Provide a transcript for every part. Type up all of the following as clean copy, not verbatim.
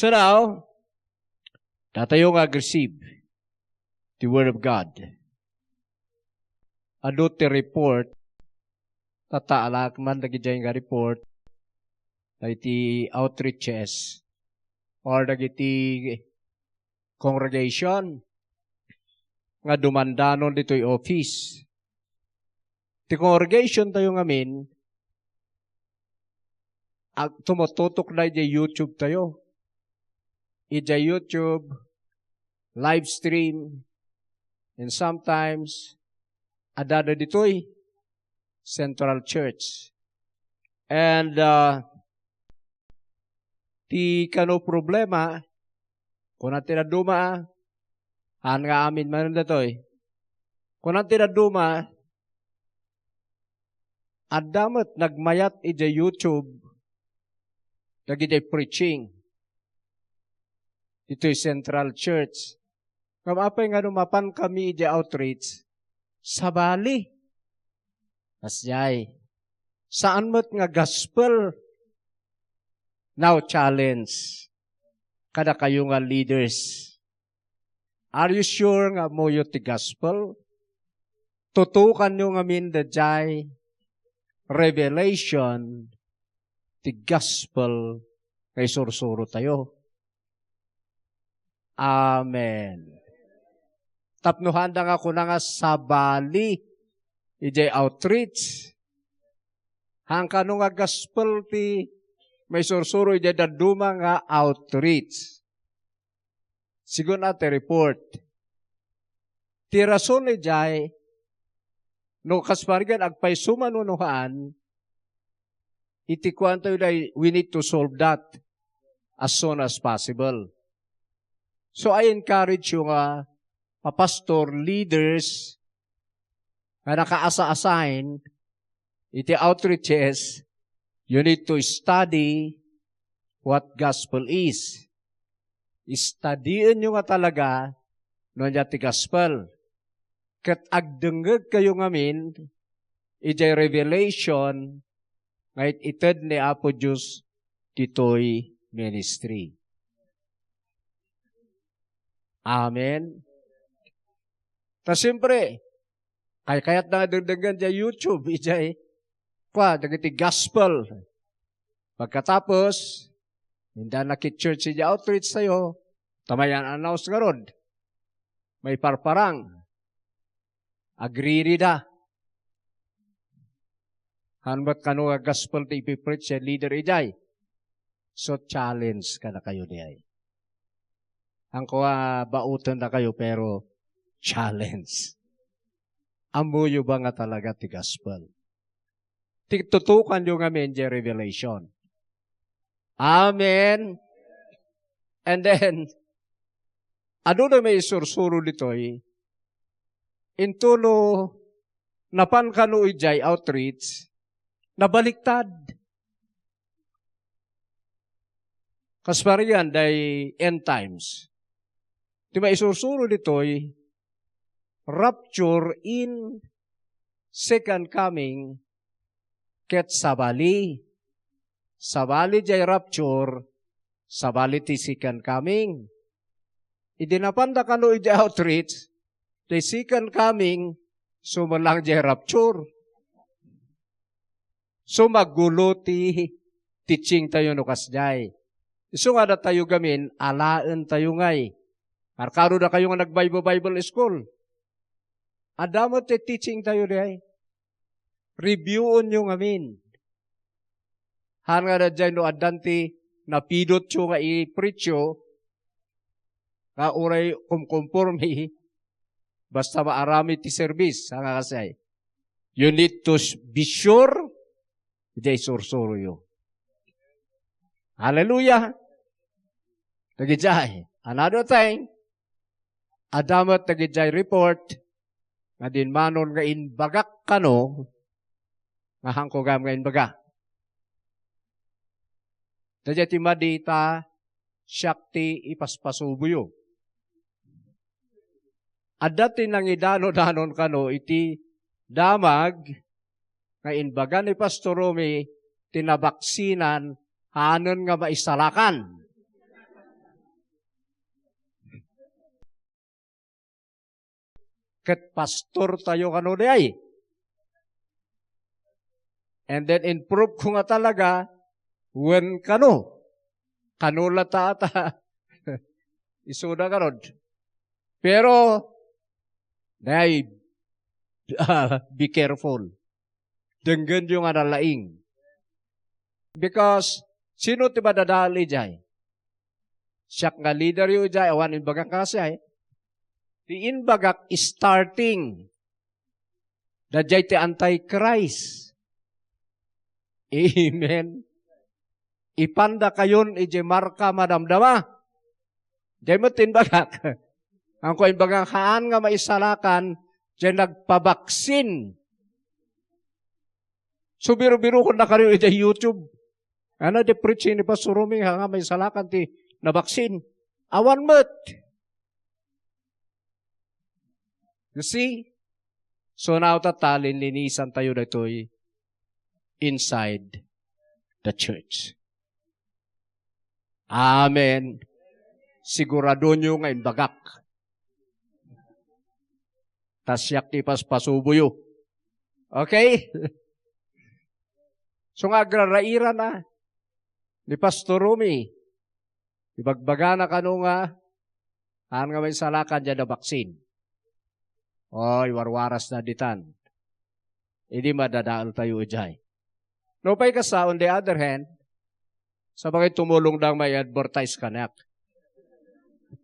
So now, datayo nga receive the Word of God. Ano ti report, tataalak man nagidya nga report, iti outreaches, or nagiti congregation, nga dumandanon dito'y office. Ti congregation tayo ngamin, tumututok na iti YouTube tayo. Iti YouTube, live stream, and sometimes, adada dito'y Central Church. And, ti kano problema, kung natin na duma, nga amin man dato'y, kung natin na duma, adamat nagmayat iti YouTube, nagiti preaching, ito'y Central Church. Kamapay nga numapan kami iti outreach, sa Bali. Asyay. Saan mo't nga gospel? Now challenge. Kada kayo nga leaders. Are you sure nga mo yung ti gospel? Tutukan nyo nga min the jay revelation ti gospel kay sursuro tayo. Amen. Tapnuhan da nga ko na nga sa Bali, ijay outreach. Hangkano nga gospel ti may sursuro ijay daduma nga outreach. Sigun ate report. Ti rason ijay, no kaspargan agpay sumanunuhaan, iti kwanto ijay, we need to solve that as soon as possible. So I encourage you nga, pastor, leaders, na naka-assign, iti outreaches, you need to study what gospel is. Studyin nyo nga talaga, no niya ti gospel. Kat agdengeg kayo ngamin, iti revelation, ngayit ited ni Apo Diyos, titoy ministry. Amen. Ta siyempre, kayat na dagdagan dyan YouTube, ijay, dagiti gospel. Pagkatapos, hindi nakit-church ijay outreach tayo, tamayan announce nga rod. May parparang. Agree da. Hanbat kano nga gospel ti ipipreach ya leader ijay. So challenge ka na kayo niyay. Ang kuha, bautan na kayo, pero challenge. Amuyo ba nga talaga ti gospel? Tutukan nyo nga men di revelation. Amen. And then, ano na may sursuro dito'y, intuno, napan kano ijay outreach, nabaliktad. Kasparian, day end times. Di ba isursuro dito'y rapture in second coming ket sabali. Sabali jay rapture, sabali ti second coming. Idinapanda kano ijay outreach, the second coming, sumalang jay rapture. So maggulo ti teaching tayo no kasjay. So nga na tayo gamin, alaan tayo ngay. Markaro na kayo nga nag-Bible school. Adamot te teaching tayo diay. Reviewon nyo ngamin. Han nga na dyan no adanti napidot nyo nga i-preach nga uray kumkonforme basta maarami ti service. Nga kasi, you need to be sure diay sursuro yun. Hallelujah! Nagijay. Another thing, adamat nagijay report, nga din manon nga inbagak kano, nga hangkogam nga inbaga. Dadya ti madita, syakti ipaspasubuyo. Adati nang idano-danon kano, iti damag, nga inbaga ni Pastor Romy, tinabaksinan, hanon nga maisalakan. ket pastor tayo kano day. And then improve ko nga talaga, when kanula ta ata, isuda karod. Pero, day, be careful. Denggan yung analaing. Because, sino tiba dadali jay? Siyak nga leader yu jay, awan inbagang kasi ay. Di inbagak starting. Dajay ti Antichrist. Amen. Ipanda kayon ije marka madamdama. Jay mo tinbagak. Ang ko inbagang haan nga maisalakan, jay nagpabaksin. So biro-biro ko na kayo ije YouTube. Ano di preaching ni Pastor Roming nga maisalakan ti nabaksin. Awan mo't. You see? So now tatalin, linisan tayo na ito'y inside the church. Amen. Sigurado nyo ngayon bagak. Tasyak ipas pasubuyo. Okay? So nga agraraira na ni Pastor Rumi. Ibagbaga na kano nga nga may salakan dyan na baksin. Oy, warwaras na ditan. Hindi madadaal tayo dyan. No, pa'y kasa, on the other hand, sa bagay tumulong lang may advertise kanak.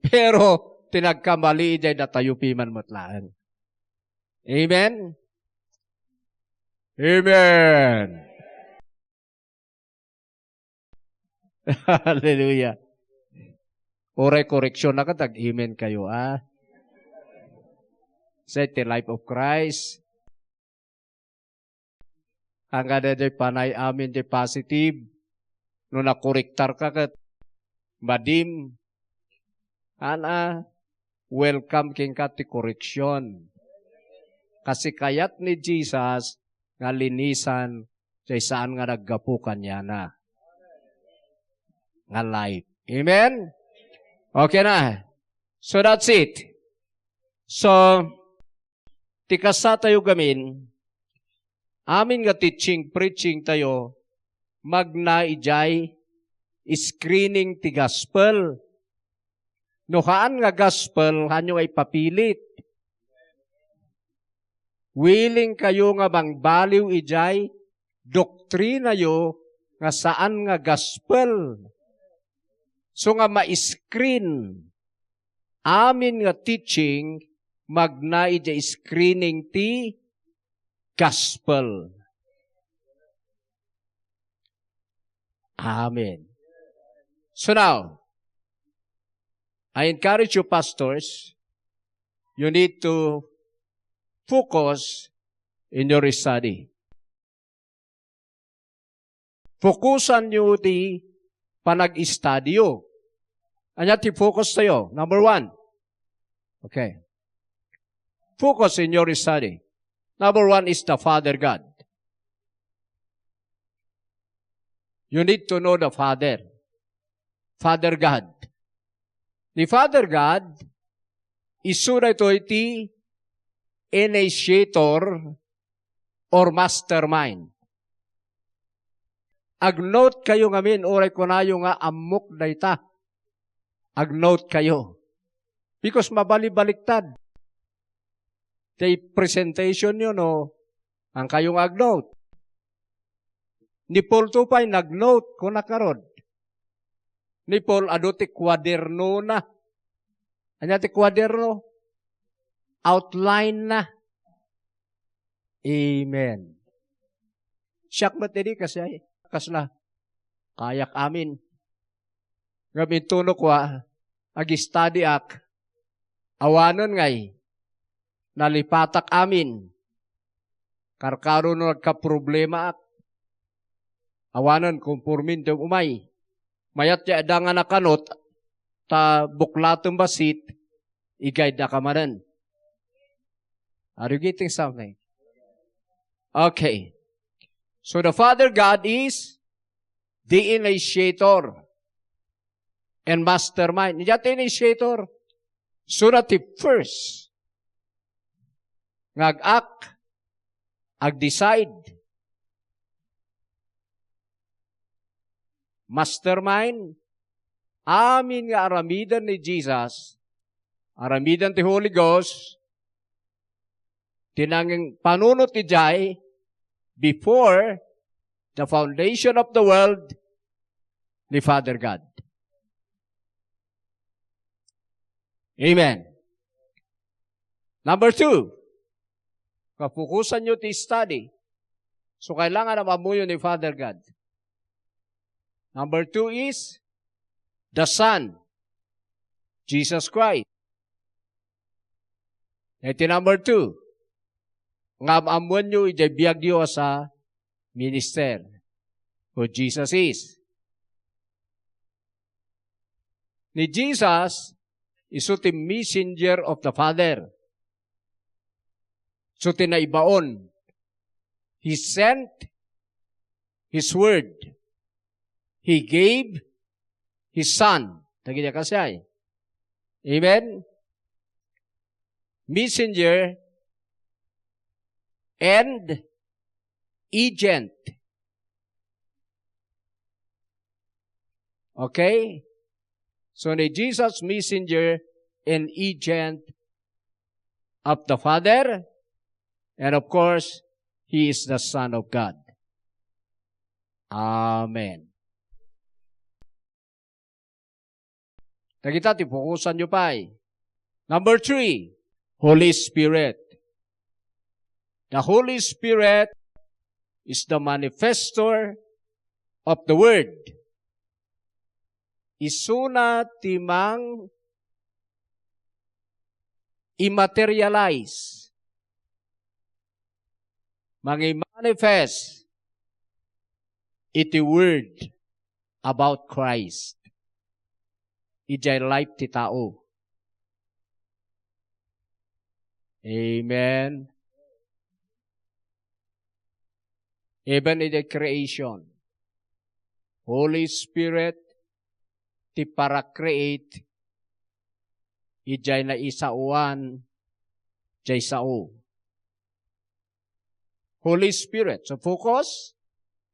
Pero, tinagkamali dyan na tayo piman mutlaan. Amen? Amen! Hallelujah. Oray koreksyon na katag, amen kayo, Sa the life of Christ. Ang ada day panay amin day positive. No nakorektar ka kat madim. Welcome king ka ti koreksyon. Kasi kayat ni Jesus nga linisan say saan nga naggapukan niya na. Nga life. Amen? Okay na. So that's it. So, tikasa tayo gamin, amin nga teaching, preaching tayo, magnaijay, screening ti gospel. No haan nga gospel, hanyo ay papilit. Willing kayo nga mangbaliw ijay, doktrina yo, nga saan nga gospel. So nga ma-screen, amin nga teaching, magnaidya screening ti gospel. Amen. So now, I encourage you pastors, you need to focus in your study. Fokusan nyo ti panag-study. Anya ti focus tayo. Number 1. Okay. Focus in your study. Number 1 is the Father God. You need to know the Father. Father God. The Father God, isura ito iti initiator or mastermind. Agnote kayo ngamin, oray ko na yung amok na ita. Agnote kayo. Because mabali-baliktad. The presentation nyo, no, ang kayong agnote. Ni Paul Tupay, nagnote ko na karod. Ni Paul, ti kwaderno na. Anya ti kwaderno? Outline na. Amen. Siyak matindi kasi ay, kasla, kayak amin. Gamin tunok wa, ag-study ak, awanon ngay, nalipatak amin, karkaro no nagka-problema ak, awanon kumpurmin daw umay, mayat ya nga nakanot, ta buklatong basit, i-guide na kamanan. Are you getting something? Okay. So the Father God is the initiator and mastermind. Niyat initiator. So that the first ngag-act, ag-decide, mastermind, amin nga aramidan ni Jesus, aramidan ti Holy Ghost, tinanging panunot ti Jai, before the foundation of the world, ni Father God. Amen. Number 2, kapukusan nyo ti study. So, kailangan na mamuyo ni Father God. Number 2 is the Son, Jesus Christ. Ito number 2, nga maamuan nyo ijabiyag nyo sa minister, who Jesus is. Ni Jesus, iso ti messenger of the Father. So tinaibaon, He sent His word. He gave His Son. Tagilya kasay. Amen? Messenger and agent. Okay? So, ni Jesus, messenger and agent of the Father, and of course, He is the Son of God. Amen. Nakita, tipukusan nyo pa eh. Number 3, Holy Spirit. The Holy Spirit is the manifestor of the Word. Isuna timang immaterialize. Mangi-manifest iti Word about Christ. Ijay life ti tao. Amen. Even in the creation, Holy Spirit ti para create, ijay na isauan, jay sao. Holy Spirit. So focus,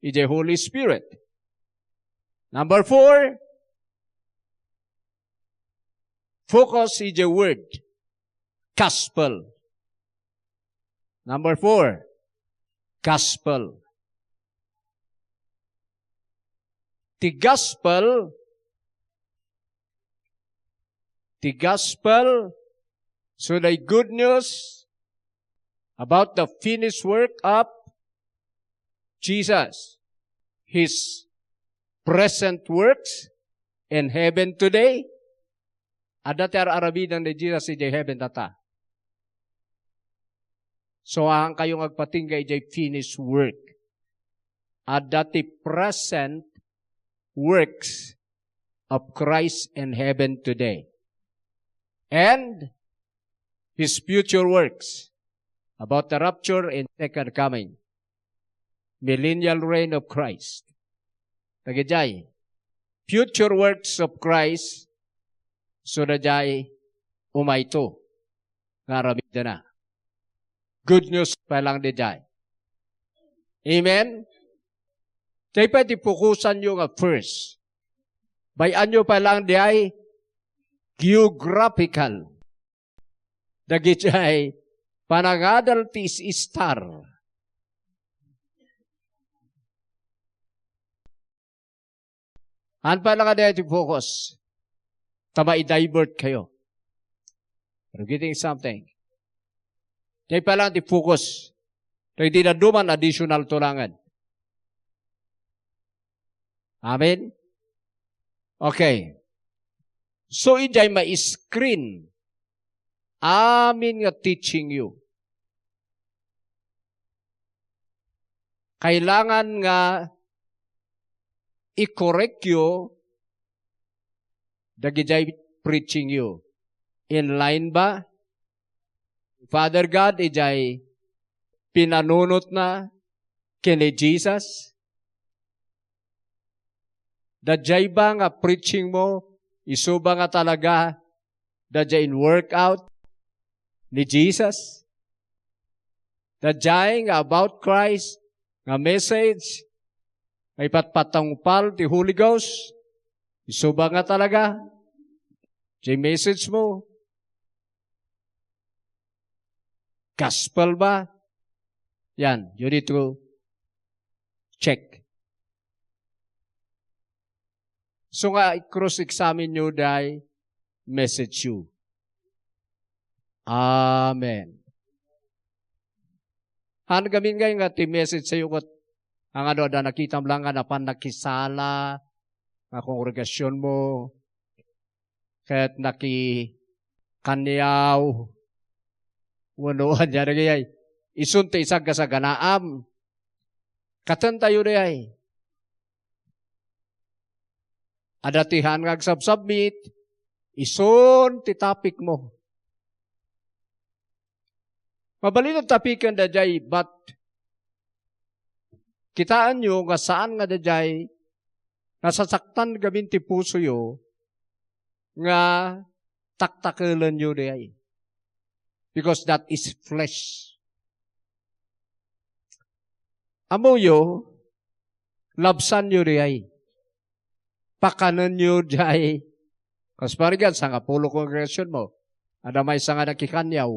ijay Holy Spirit. Number 4, focus ijay word, gospel. Number 4, gospel. The gospel, so the good news about the finished work of Jesus, His present works in heaven today, adati arabidan ni Jesus ijay heaven tata. So ang kayong agpatingga ijay finished work. Adati present works of Christ in heaven today. And His future works about the rapture and second coming. Millennial reign of Christ. Tagajay, future works of Christ, so na jay umayto. Ngaramid na. Good news pa lang di jay. Amen? Jay pa tipukusan nyo nga first. Bayan nyo pa lang di ay geographical. Dagi jay panangadal ti star. Han pa lang ka focus. Tama i-divert kayo. You're getting something. Jay pa lang ti focus. Kaya di na duman additional tulangan. Amen? Okay. So, ijay ma-screen. Amin nga teaching you. Kailangan nga i-correct you dagijay preaching you. In line ba? Father God, ijay pinanunot na kini Jesus? Dajay ba nga preaching mo, iso ba nga talaga dajay in workout ni Jesus? Dadjay nga about Christ, nga message, may patpatangpal ti Holy Ghost, isuba nga talaga, di message mo, gospel ba? Yan, you need to check. So nga, cross-examine nyo dahil message you. Amen. Han gamin ngayon nga ti message sa iyo kot ang ano da nakita mo lang nga napan nakisala nga kongregasyon mo kahit kanyaw wanuan dyan nagayay isunti isag sa ganaam katan tayo dayay adatihan nga submit ison ti topic mo. Mabalin ang tapikan da jay, but kitaan nyo nga saan nga da jay, nasasaktan gamin ti puso yo, nga taktakalan nyo day. Because that is flesh. Amo yo, labsan nyo day. Pakanan nyo day. Kas parigan, sa nga pulo kongregasyon mo, ada may sa nga nakikanyaw,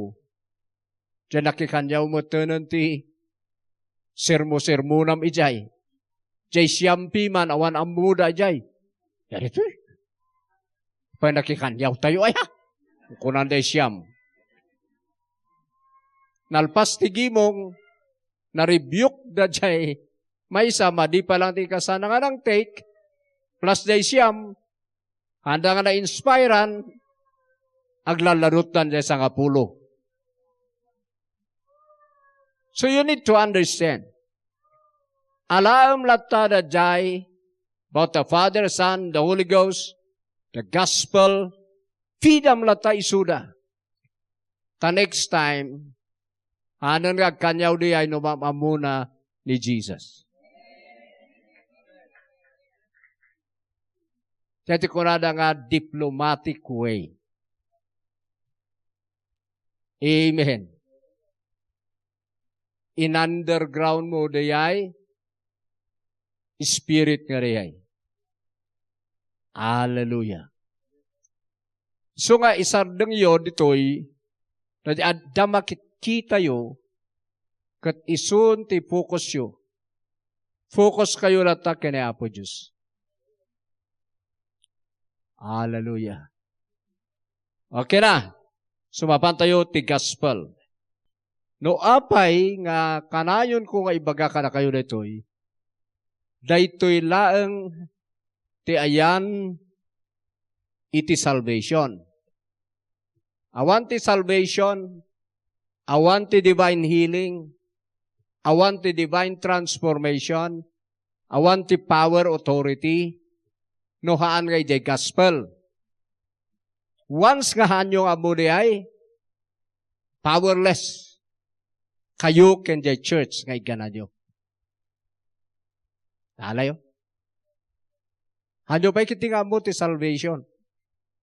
diyan nakikanyaw mo tanan ti sermo-sermonam ijay. Jay siyampi man awan ang muda ijay. Yan ito eh. Pa nakikanyaw tayo ay ha. Kunan day siyam. Nalpas ti gimong na-rebuke da jay. May sama di pa lang ti kasana nga ng take. Plus day siyam. Handa nga na-inspiran. Aglalarutan jay sa nga pulo. So you need to understand. Alam latta da jay about the Father, Son, the Holy Ghost, the Gospel, feedam latta isuda. Ta next time, anon nga kanyaw di ay numamamuna ni Jesus. Kaya kunada nga diplomatic way. Amen. In underground mo dayay, spirit nga dayay. Hallelujah. So nga, isardang yun dito'y, na damakit kita yo, kat isun ti focus yo. Focus kayo lata kina Apo Diyos. Hallelujah. Okay na. Sumapan tayo ti gospel. No apay nga kanayon ko nga ibaga ka na kayo dito'y, daytoy laeng ti ayan iti salvation. Awan ti salvation, awan ti divine healing, awan ti divine transformation, awan ti power authority, no haan nga iti gospel. Once nga haan yung amo di ay, powerless. Kayo ken jay church ngay ganadyo. Alayo? Hanyo pa ikiting amo ti salvation.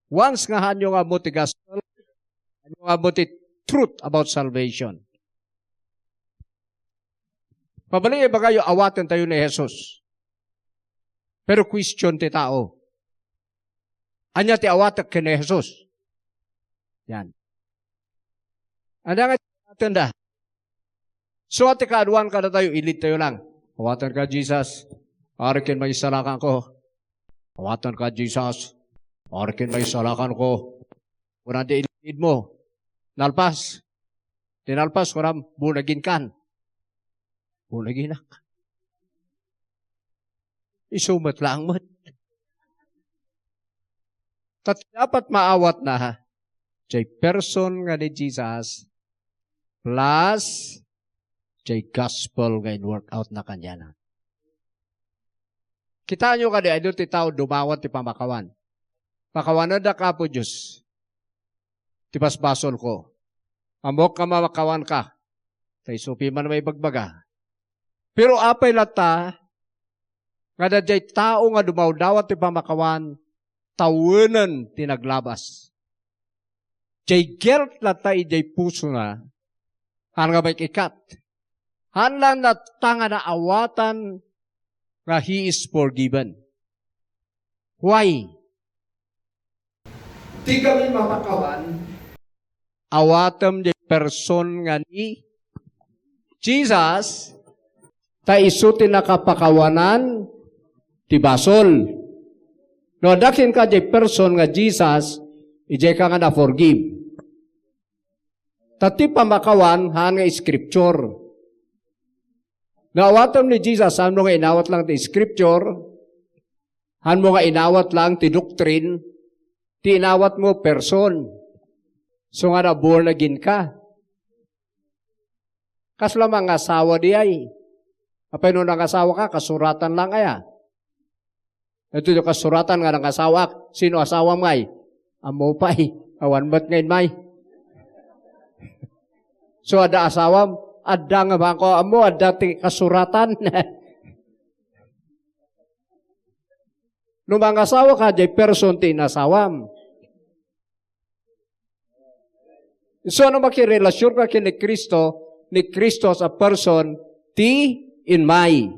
Once nga hanyo nga amo ti gospel, hanyo nga amo ti truth about salvation. Pabalingay ba kayo awatan tayo ni Jesus? Pero question ti tao. Anya ti awatak ken ni Jesus? Yan. Anda nga tanda. So at ikaaduan ka na tayo, ilit tayo lang. Awatan ka, Jesus. Arikin may salakan ko. Awatan ka, Jesus. Arikin may salakan ko. Kung nanti ilid mo, nalpas. Tinalpas, kuram, bunagin kan. Bunaginak. Isumat lang mat. Dapat maawat na ha. Jay person nga ni Jesus plus jay gospel nga in-workout na kanya na. Kita nyo ka di, ay ti tao dumawat ti pamakawan. Pakawanan da ka po Diyos. Ti basbasol ko. Amok ka mamakawan ka. Tay supi man may bagbaga. Pero apay lata, nga da jay tao nga dumawdawat ti pamakawan, tawanan tinaglabas. Jay guilt lata jay puso na, nga may ikat. Hanlang na tanga na awatan nga he is forgiven. Why? Di kami mapakawan. Awatam di person nga ni Jesus, ta isuti na kapakawanan ti basol. No, dakin ka di person nga Jesus, ijay ka nga na forgive. Tati pamakawan, han nga scripture. Naawatam ni Jesus, han mo nga inawat lang ti scripture, han mo nga inawat lang ti doctrine, ti inawat mo person. So nga na born again ka. Kas lamang asawa di ay. Apay no nang asawa ka, kasuratan lang kaya. Ito yung kasuratan nga ng asawa. Sino asawa may? Amo pa'y. Awan ba't ngayon may? So ada asawa, ada nga ba ko amo, ada ti kasuratan. Nung mga asawa ka, di person ti inasawam. So ano makirelasyon ka ni Kristo sa person, ti in my.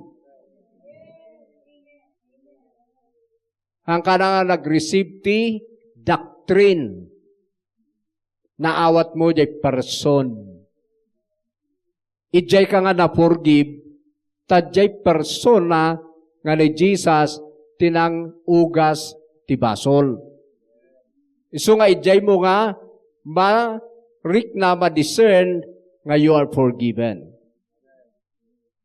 Ang ka na nag-receive ti doctrine. Naawat mo di person. Ijay ka nga na-forgive, tadjay persona nga ni Jesus tinang ugas ti basol. Iso nga ijay mo nga ma-discern nga you are forgiven.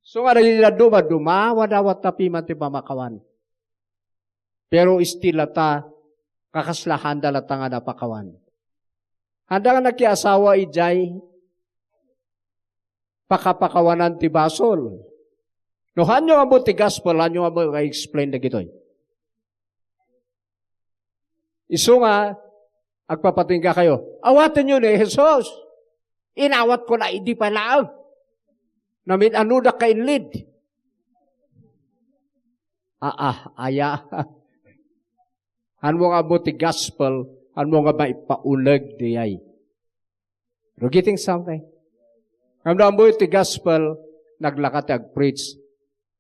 So nga nalila dumadawat tapi man ti pamakawan. Pero istilata, kakaslahan dalata nga napakawan. Handa nga nakiasawa ijay, pakapakawanan ti basol. No, hanyo nga mo ti gospel, hanyo nga mo ka-explain na gitoy. Iso nga, agpapatingga kayo, awatin nyo ni Jesus. Inawat ko na hindi pala. Namin anuda ka inlid. Aya. Han mo nga mo ti gospel, han mo nga maipaulag di ay. You're getting something? Kamdaan mo iti gospel, naglaka ti ag-preach,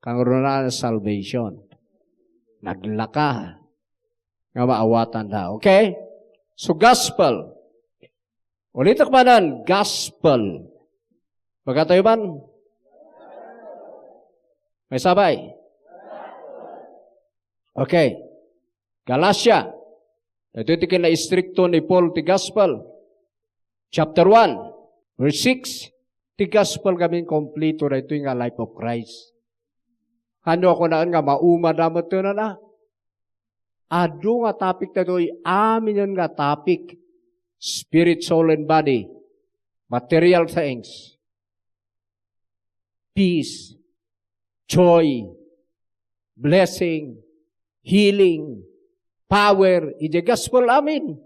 kang runa na salvation. Naglaka. Nga maawatan na. Okay? So, gospel. Ulit akmanan, gospel. Pagkatayo man? May sabay? Okay. Galatia. Ito iti kina-istrikto ni Paul ti gospel. Chapter 1, verse 6. Ti gospel kami kompleto na ito yung life of Christ. Ano ako na nga mauma damat ito na. Ado nga topic na ito, amin yun nga topic. Spirit, soul, and body. Material things. Peace. Joy. Blessing. Healing. Power. Ije gospel amin.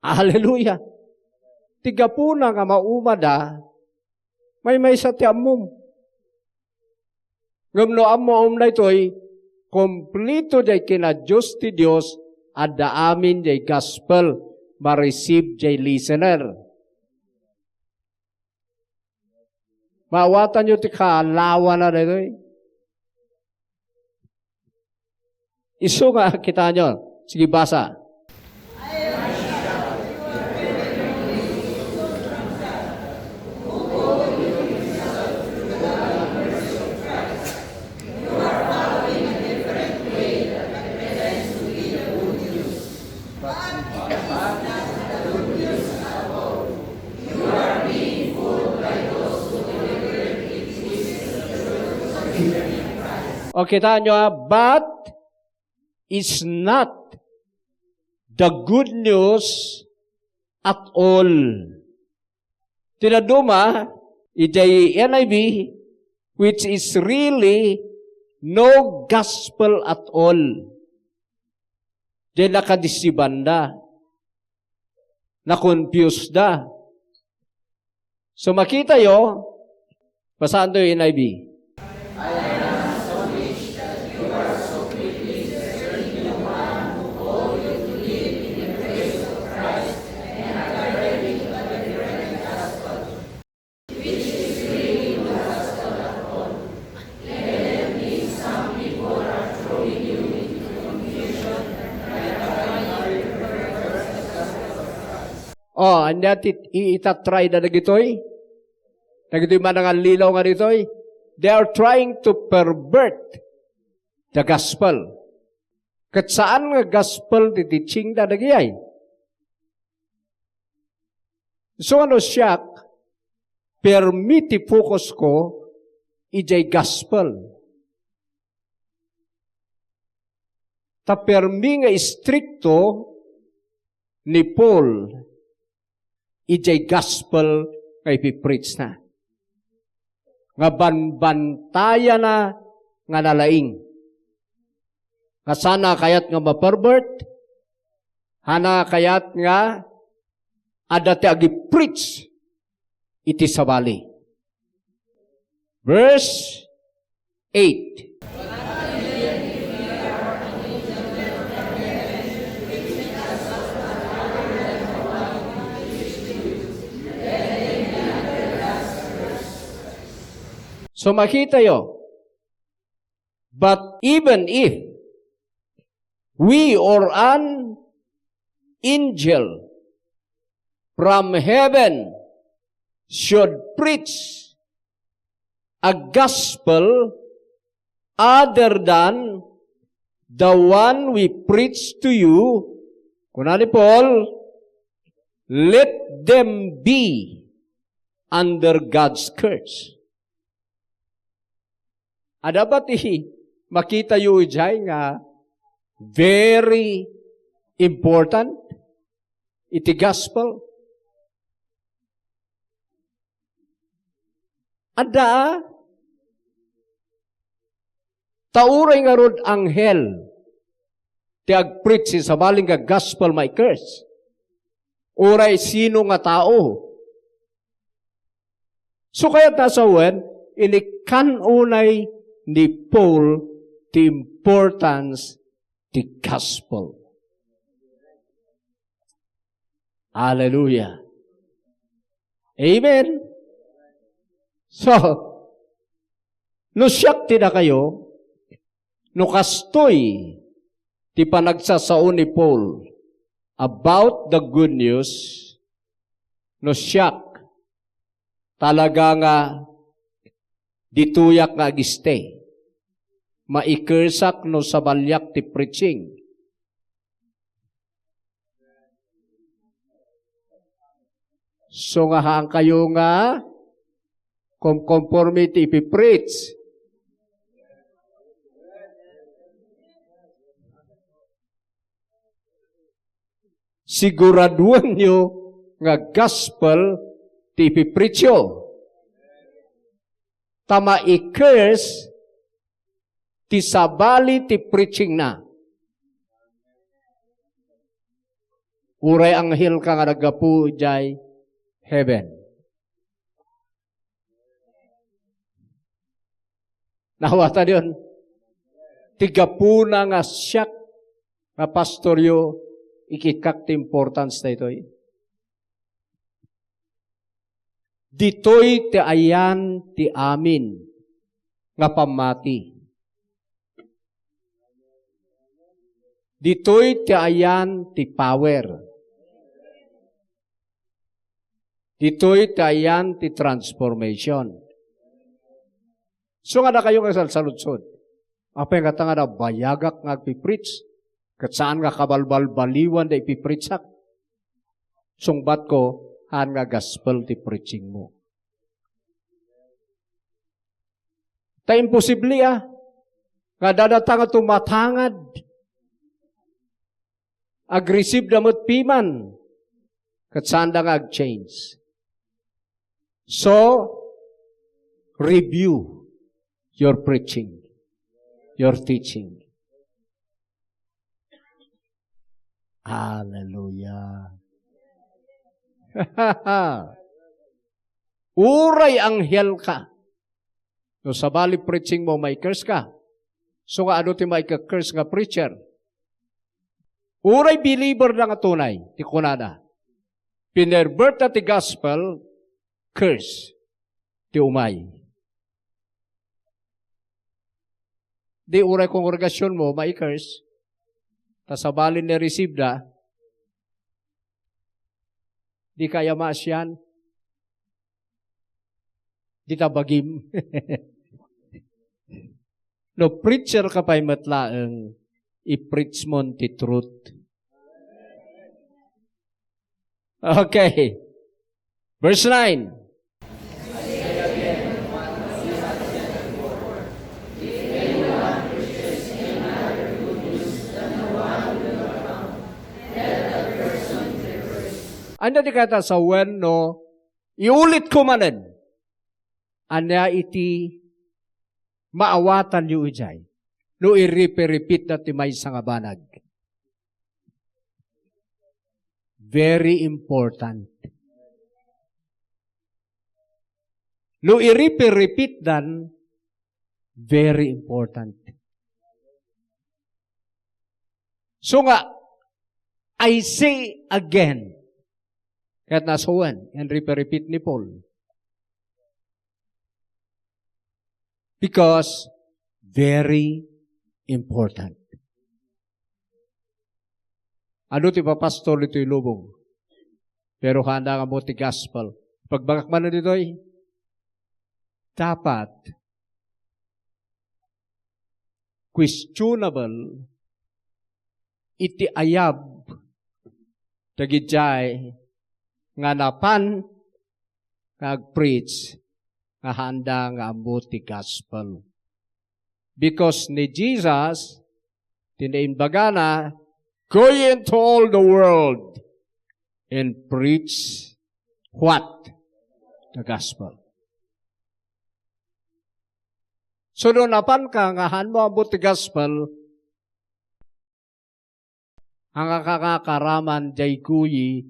Hallelujah. Tiga po na nga maumada, may sa ti amom. Ngam no amom na ito'y, kompleto jay kina Diyos ti Diyos, adda amin jay gospel, ma-receive jay listener. Maawatan nyo ti kaalawa na ito'y. Iso nga kita nyo. Sige, basa. O kita nyo, but it's not the good news at all. Tinaduma, ijay NIV, which is really no gospel at all. Diyan nakadisibanda, na-confused da. So makita yo, basaan to yung NIV. anya itatry na nagitoy. Nagitoy man nga lilaw nga ditoy. They are trying to pervert the gospel. Kat saan nga gospel ti teaching na nagyay? So ano siya, permiti focus ko, ijay gospel. Ta permi nga stricto ni Paul, ijay gospel nga ipipreach na. Nga banbantaya na nga nalaing. Nga sana kayat nga ma-pervert, hana kayat nga adate agi-preach iti sabali. Verse 8. So makita yo, but even if we or an angel from heaven should preach a gospel other than the one we preach to you, kunani Paul, let them be under God's curse. Ada ba ti makita yu ijay nga very important iti gospel? Ada tauray nga rod anghel ti agpreach sa baling nga gospel may curse. Uray sino nga tao. So kaya nasawen, inikan unay ni Paul the importance the gospel. Hallelujah. Amen. So, no siyak na kayo, no kastoy ti panagsasao ni Paul about the good news, no siyak talaga nga dituyak nga agiste. Maikersak no sabalyak ti preaching. So nga haang kayo nga conformity ipipreach. Siguraduhan nyo nga gospel ti ipipreachyo. Tama i-curse ti sabali ti preaching na. Uray anghel ka nga nagapu jay heaven. Nawata diyon. Tigapu na nga siyak nga pastoryo ikikak ti importance na ito. Ditoy ti ayan ti amin nga pamati. Ditoy ti ayan ti power. Ditoy ti ayan ti transformation. So nga na kayo nga salsaludsod. Apa yung kata nga na bayagak nga pipreach. Kat saan nga kabalbal-baliwan da ipipreachak. Sungbat ko, han nga gospel ti preaching mo. Ta imposible nga dadatang nga tumatangad. Aggressive damot piman. Kat saan da nga ag-change. So, review your preaching, your teaching. Hallelujah. Uray anghel ka. No sabali preaching mo, may curse ka. So nga ano ti may curse nga preacher? Uray believer na nga tunay, ti kunada. Pinerbert na ti gospel, curse, ti umay. Di uray kongregasyon mo, may curse. Ta sabali ni receive da, Di kaya maasyan. Di tabagim. No, preacher ka pa'y matlaang, i-preach mo ti truth. Okay. Verse 9. Ano di kata sa when, no, iulit ko manan. Anya iti maawatan yu ijay. No i-repeat na ti may sangabanag. Very important. No i-repeat dan, very important. So nga, I say again, kahit nasa one, and repeat ni Paul. Because, very important. Ano ti papastor ito ilubong? Pero handa nga mo ti gospel. Pagbagak man na dito dapat questionable iti ayab dagijay nga napan kag-preach nga handa nga ambo ti gospel. Because ni Jesus, tinaimbaga na, go into all the world and preach what? The gospel. So doon napan ka nga hanmo ambo ti gospel, ang kakakaraman jay kuyi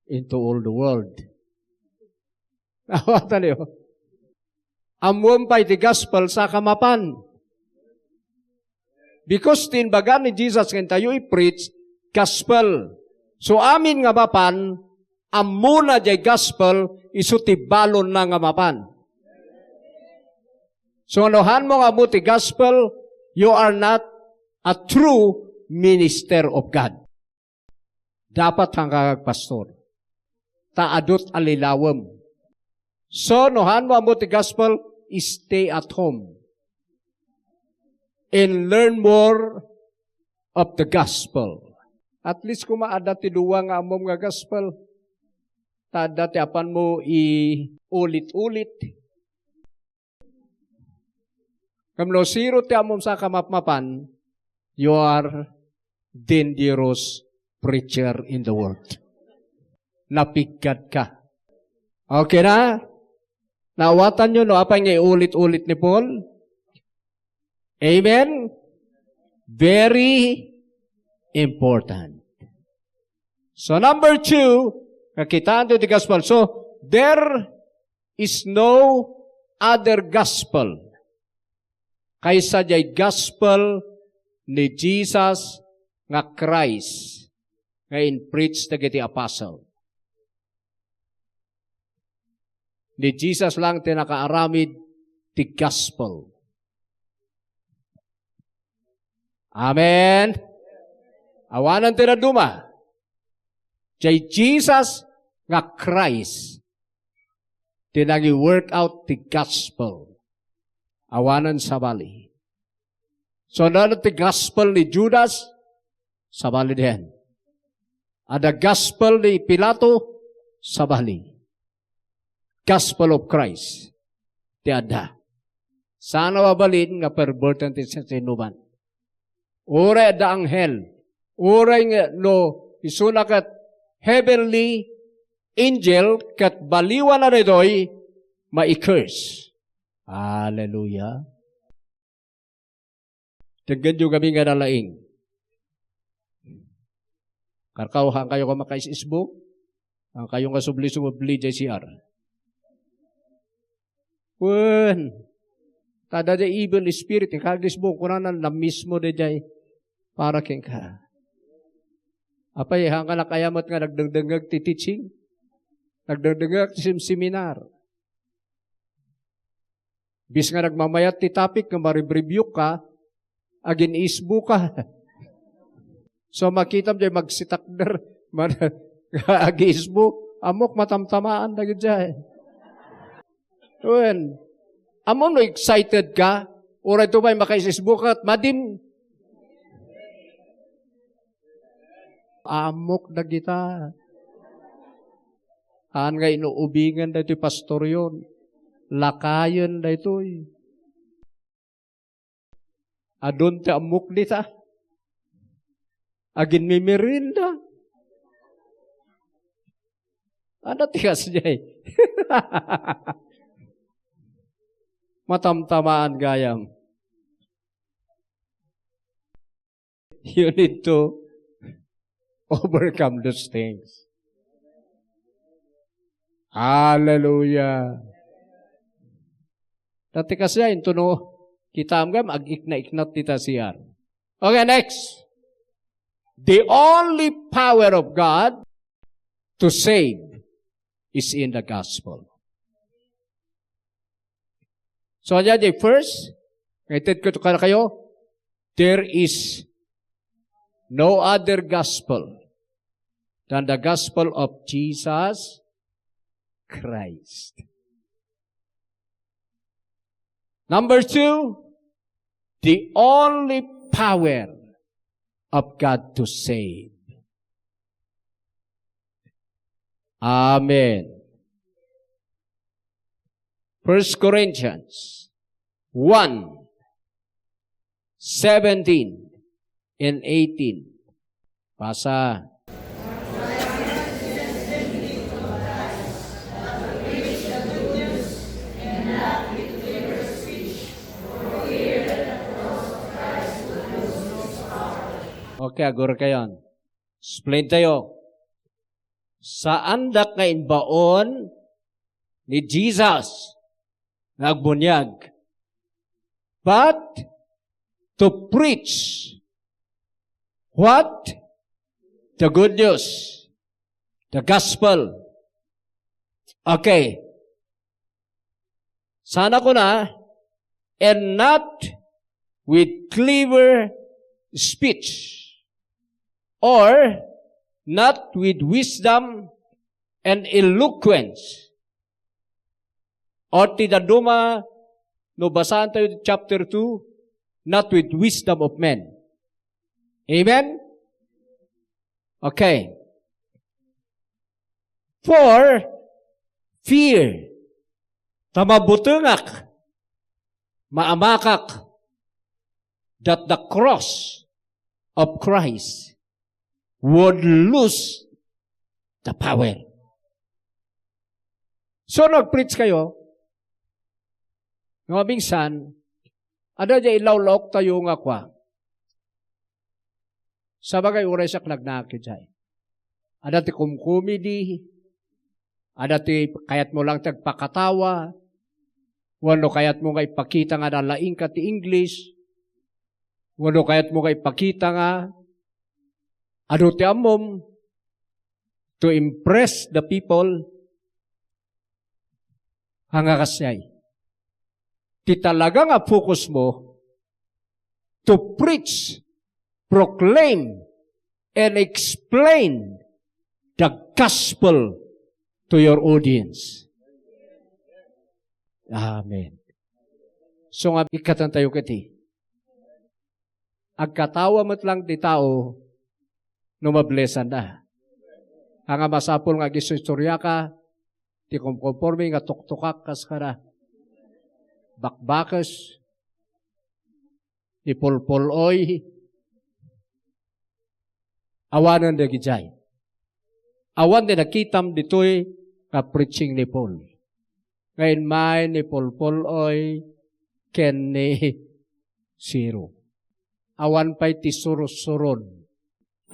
into all the world. Nawatan niyo. Amuan pa iti gospel sa kamapan. Because tinbaga ni Jesus kan tayo i-preach gospel. So amin nga mapan, amuna jay gospel, isu ti balon na nga mapan. So anuhan mo nga mo ti gospel, you are not a true minister of God. Dapat hang kagpastor. Taadot alilawam. So, nohan mo mo ti gospel, stay at home. And learn more of the gospel. At least kung maada ti duwa nga amom nga gospel, taada ti apan mo i-ulit-ulit. Kamlo siro ti amom sa kamapmapan, you are dangerous preacher in the world. Napigad ka. Okay na? Nawatan nyo, no? Apa nga iulit-ulit ni Paul? Amen? Very important. So, number 2, kakitaan the gospel. So, there is no other gospel kaysa jay gospel ni Jesus nga Christ nga in-preach dagiti apostle. Ni Jesus lang tinakaaramid ti gospel. Amen. Awanan tinaduma. Jay Jesus nga Christ tinagi work out ti gospel. Awanan sa bali. So na ti gospel ni Judas sa bali din. Ada gospel ni Pilato sa bali. Gospel of Christ. Ti ada. Sana wabalin nga pervertan ti sa sinuban. Ure da anghel. Ure nga no isuna kat heavenly angel kat baliwan na redoy ma-curse. Hallelujah. Taggan nyo kami nga nalaing. Karkauhan kayo ka makaisisbo. Ang kayong kasubli-subli JCR. Wen, tada de evil spirit, kagdisbo ko na mismo de jay, para keng ka. Apay, hanggang nakayamat nga, nagdagdagag ti teaching, nagdagdagag ti seminar. Bis nga nagmamayat ti topic, nga maribribuk ka, agin isbo ka. So makita mo jay magsitakder, agi isbo, amok matamtamaan na gidya. When, amo no excited ka, ora ito ba'y makaisisbukat, madim. Amok na kita. Aan nga inuubingan na ito pastor yun. Lakayan na ito. Adon te amok nita. Agin may merinda. Ano tigas niya eh? Matamtamaan gayam. You need to overcome those things. Hallelujah. Dati kasi yan, no, kita amgam, ag-ikna-iknat tita siyar. Okay, next. The only power of God to save is in the gospel. So, the first, ngayon ko kayo, there is no other gospel than the gospel of Jesus Christ. Number 2, the only power of God to save. Amen. 1 Corinthians 1:17 and 18. Basa. Okay, agur kayon. Explain tayo. Saan dak nga inbaon ni Jesus nagbunyag? But to preach what? The good news. The gospel. Okay. Sana ko na, and not with clever speech, or not with wisdom and eloquence. Or tidaduma, no basahan tayo chapter 2, not with wisdom of men. Amen? Okay. For fear, tamabutungak, maamakak, that the cross of Christ would lose the power. So, nag-preach kayo, nga minsan, ada dya ilawlok tayo nga kwa. Sa bagay, uray siya nagnaki dya. Ada ti kumkumidi, ada ti kayat mo lang tagpakatawa, wano kayat mo nga ipakita nga nalaing ka ti English, wano kayat mo nga ipakita nga, ano ti amom, to impress the people, hanga kasyay. Ti talaga nga focus mo, to preach, proclaim, and explain the gospel to your audience. Amen. So nga, ikatan tayo kati. Agkatawa mo't lang ti tao, no mablesan na. Ang masapol nga gisistorya ka, ti kumkonforme nga tuktukak kas ka na. Bakbakas, ni pulpuloy, awanan na gijay. Awan na nakitam dito'y ka preaching ni Paul. Ngayon may ni pulpuloy, ken ni zero. Awan pa'y ti surusuron.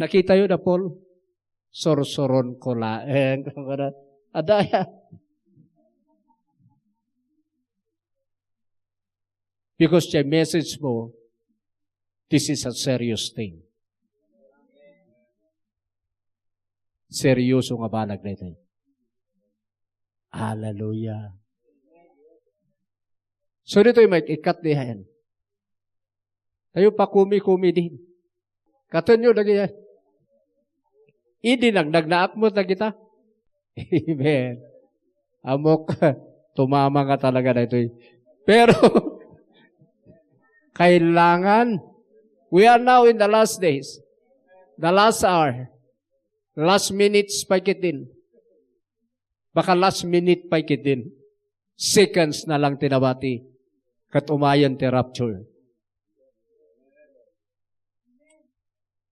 Nakita yun na Paul? Surusuron ko laeng. Adaya. Because the message mo, this is a serious thing. Seryoso nga balag na ito. Hallelujah. So dito yung may ikat niya yan. Tayo pa kumi-kumi din. Katon nyo lagi yan. Idinagdag na akmot na kita. Amen. Amok, tumama ka talaga na ito. Pero, kailangan, we are now in the last days, the last hour, last minutes pa kitin. Baka last minute pa kitin. Seconds na lang tinabati. Kat umayan ti rapture.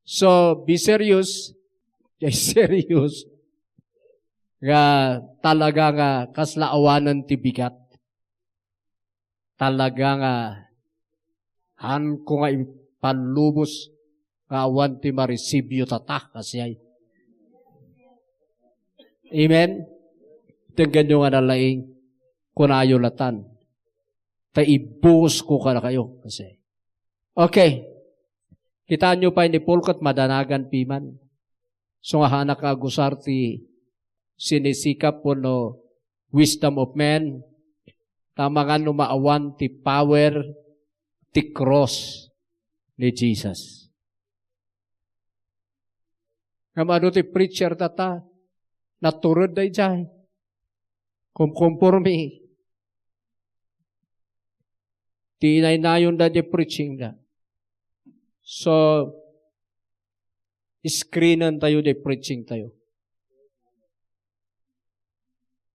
So, be serious. Serious. Nga talaga nga kaslaawanan ti bigat. Talaga nga han ko nga ipanlubos nga awan ti maresibyo tatah kasi ay. Amen? Tingnan nyo nga nalaing kunayo latan. Ta ibuhos ko ka na kayo kasi. Okay. Kita nyo pa ni Pulkot madanagan piman. So nga hanak agusar ti sinisikap po no wisdom of men. Tama nga numaawan ti power ti cross ni Jesus. Kamado ti preacher tata naturod day jay. Kumkonforme. Ti inaynayon da di preaching da. So, screenan tayo di preaching tayo.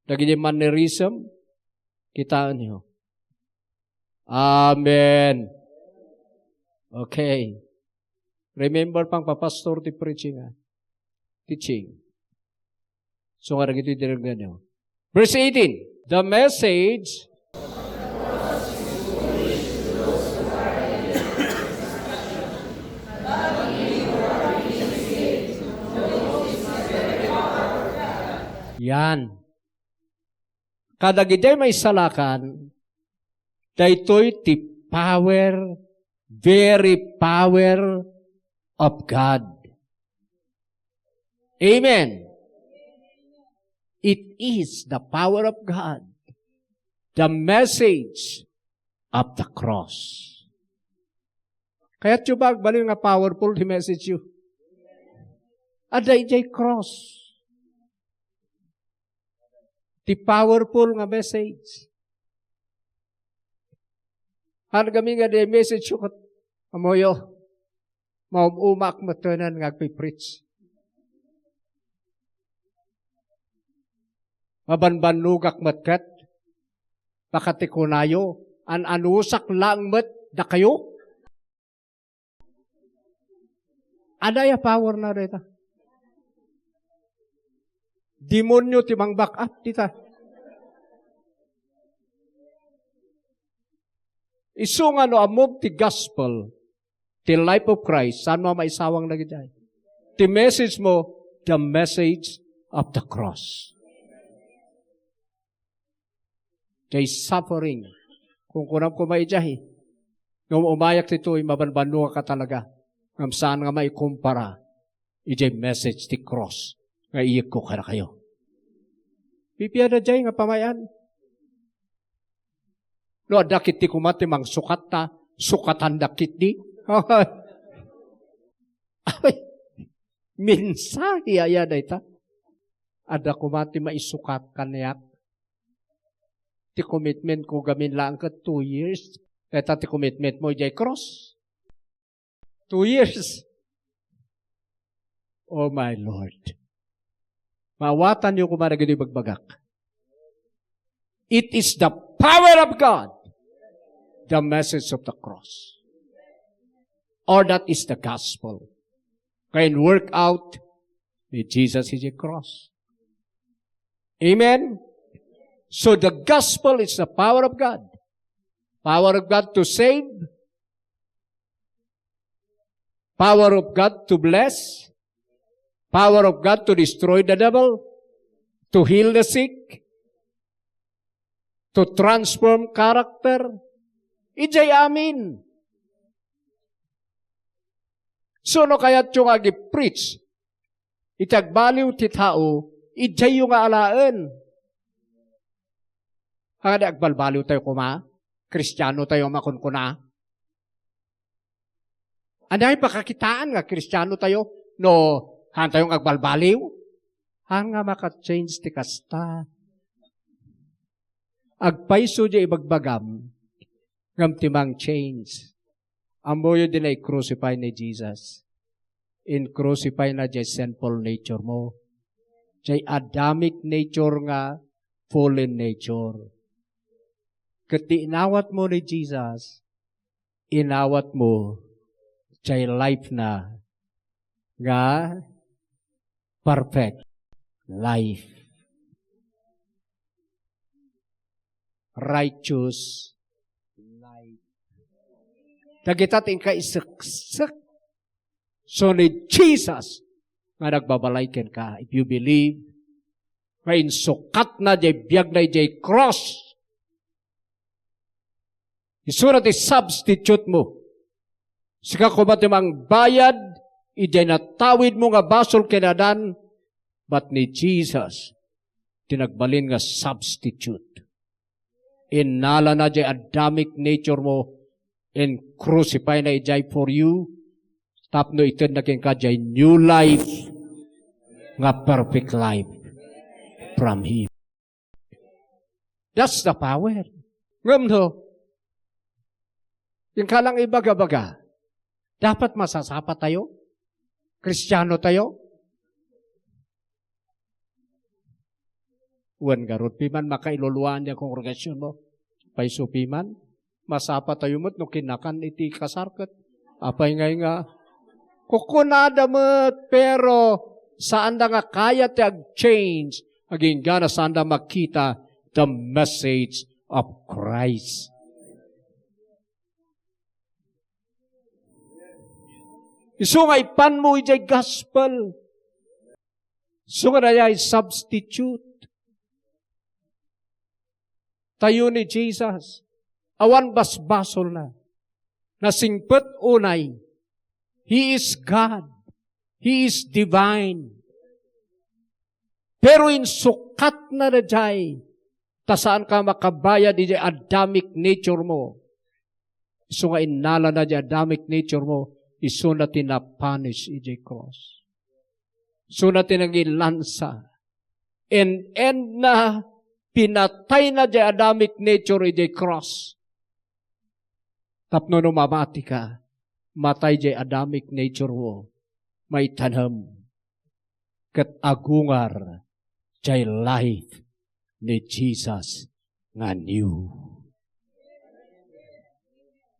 Lagi di mannerism, kitaan niyo. Amen. Okay. Remember pang papastor ti preaching ha? Teaching. So, nga rin ito diranggan niyo. Verse 18. The message yan. Kadagiday may salakan, daytoy ti power, very power of God. Amen. It is the power of God. The message of the cross. Kaya tiyubag, bali nga powerful the message you. Aday jay cross. The powerful nga message. Ano kami nga the message yung amoyo, maumak matunan nga preach. Mabanbanugak matkat, pakatikunayo, anusak lang mat da kayo. Ada ya power na rita. Demonyo timang back up dita. Isung ano amog ti gospel, ti life of Christ, saan mo maisawang lagi dyan? Ti message mo, the message of the cross. Kay suffering. Kung kunam ko maijahi, nung umayak tito'y mabanbano ka talaga, ngam saan nga maikumpara, ijay message ti cross. Nga iyag ko kara kayo. Pipiyada jay nga pamayan. No, dakit ti kumati mang sukat ta, sukatan dakit di. Ay, minsahi ayada ita. Ada kumati maisukat kanayak. Ti commitment ko gamin lang ka 2 years. Eta ti commitment mo jay cross. 2 years. Oh my Lord. Mawatan niyo kung maragin bagbagak. It is the power of God. The message of the cross. Or that is the gospel. Can work out with Jesus is a cross. Amen? So the gospel is the power of God. Power of God to save. Power of God to bless. Power of God to destroy the devil, to heal the sick, to transform character. Ijay amin. So no kaya't yung agi-preach, itagbaliw ti tao, ijay yung alaan. Hanggang agbalbaliw tayo kuma, Kristiyano tayo makunkuna. Ano yung pakakitaan nga, Kristiyano tayo, no, han tayong agbalbaliw? Hanga maka-change ti kasta. Agpaiso di ibagbagam, ngam timang change. Amboyo din ay crucify ni Jesus. In crucify na jay sinful nature mo. Jay Adamic nature nga, fallen nature. Kati inawat mo ni Jesus, inawat mo jay life na nga perfect life. Righteous life. Dagitat in ka isik-sik. So ni Jesus nga nagbabalayken ka. If you believe, nga insukat na jay biyag na jay cross. Isurat i-substitute mo. Sika kumatimang bayad, ijay natawid mo nga basol kinadan, but ni Jesus, tinagbalin nga substitute. Inala na jay Adamic nature mo, and crucify na ijay for you, tapno ito naging ka jay new life, nga perfect life from Him. That's the power. Ngam no, yung kalang ibaga-baga, dapat masasapa tayo? Kristiyano tayo? Wan garot piman makailuluan niya kongregasyon mo. Paiso piman, masapa tayo mo't no kinakan iti kasarkat. Apay nga, kukunada mo't, pero saan da nga kaya ti ag-change, aging gana saan da makita the message of Christ. Isu nga ipan mo ijay gospel. Isu nga na substitute. Tayo ni Jesus, awan basbasol na, nasingpet unay, He is God, He is divine. Pero in sukat na jay, tasaan ka makabayad di Adamic nature mo. So nga inala na di Adamic nature mo, iso na tinapanish ijay cross. So na tinangilansa. And end na, pinatay na di Adamic nature ijay cross. Tapno no mamati ka, matay di Adamic nature mo, may tanam, kat agungar, jay life ni Jesus nga new.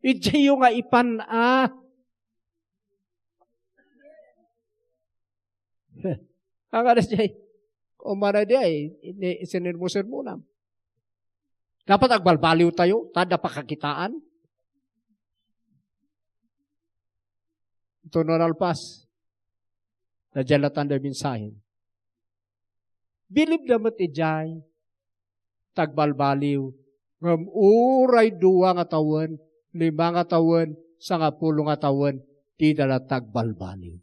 Ijay yung nga ipan ang ada jay, umara di ay, isinirmusir mo na. Dapat agbalbaliw tayo, tada pakakitaan. Ito na nalpas, na jalatan na minsahin. Bilib damat ijay, tagbalbaliw, ngam uray 2 nga tawen, 5 nga tawen, 10 nga tawen, di dala tagbalbaliw.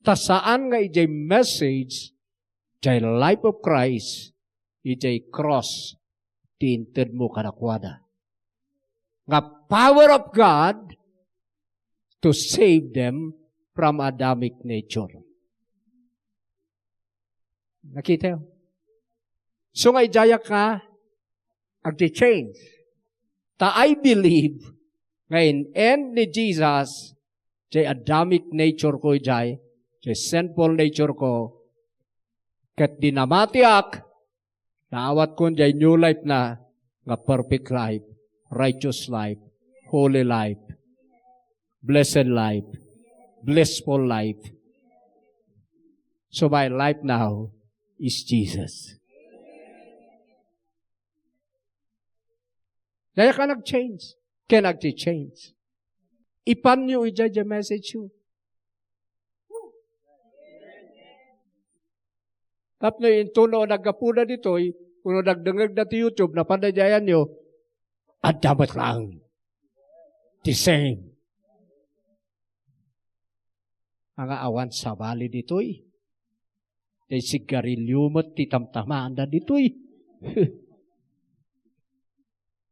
Tasaan nga ijay message, ijay life of Christ, ijay cross, tinted mo kanakwada. Nga power of God to save them from Adamic nature. Nakita yun? So nga ijaya ka, ag-change. Ta I believe, nga in end ni Jesus, jay Adamic nature ko ijay, jay sinful nature ko, kat dinamatiak, naawat ko jay new life na, nga perfect life, righteous life, holy life, blessed life, blissful life. So my life now is Jesus. Kaya ka nag-change. Kaya nag-change. Ipan nyo ijay message yun. Tapos yung tuno nagkapuna dito, kung nagdangag na ti YouTube, napanadyayan nyo, at dapat lang. The same. Ang awan sa bali dito Dahil sigarilyo mo't titamtamaan na dito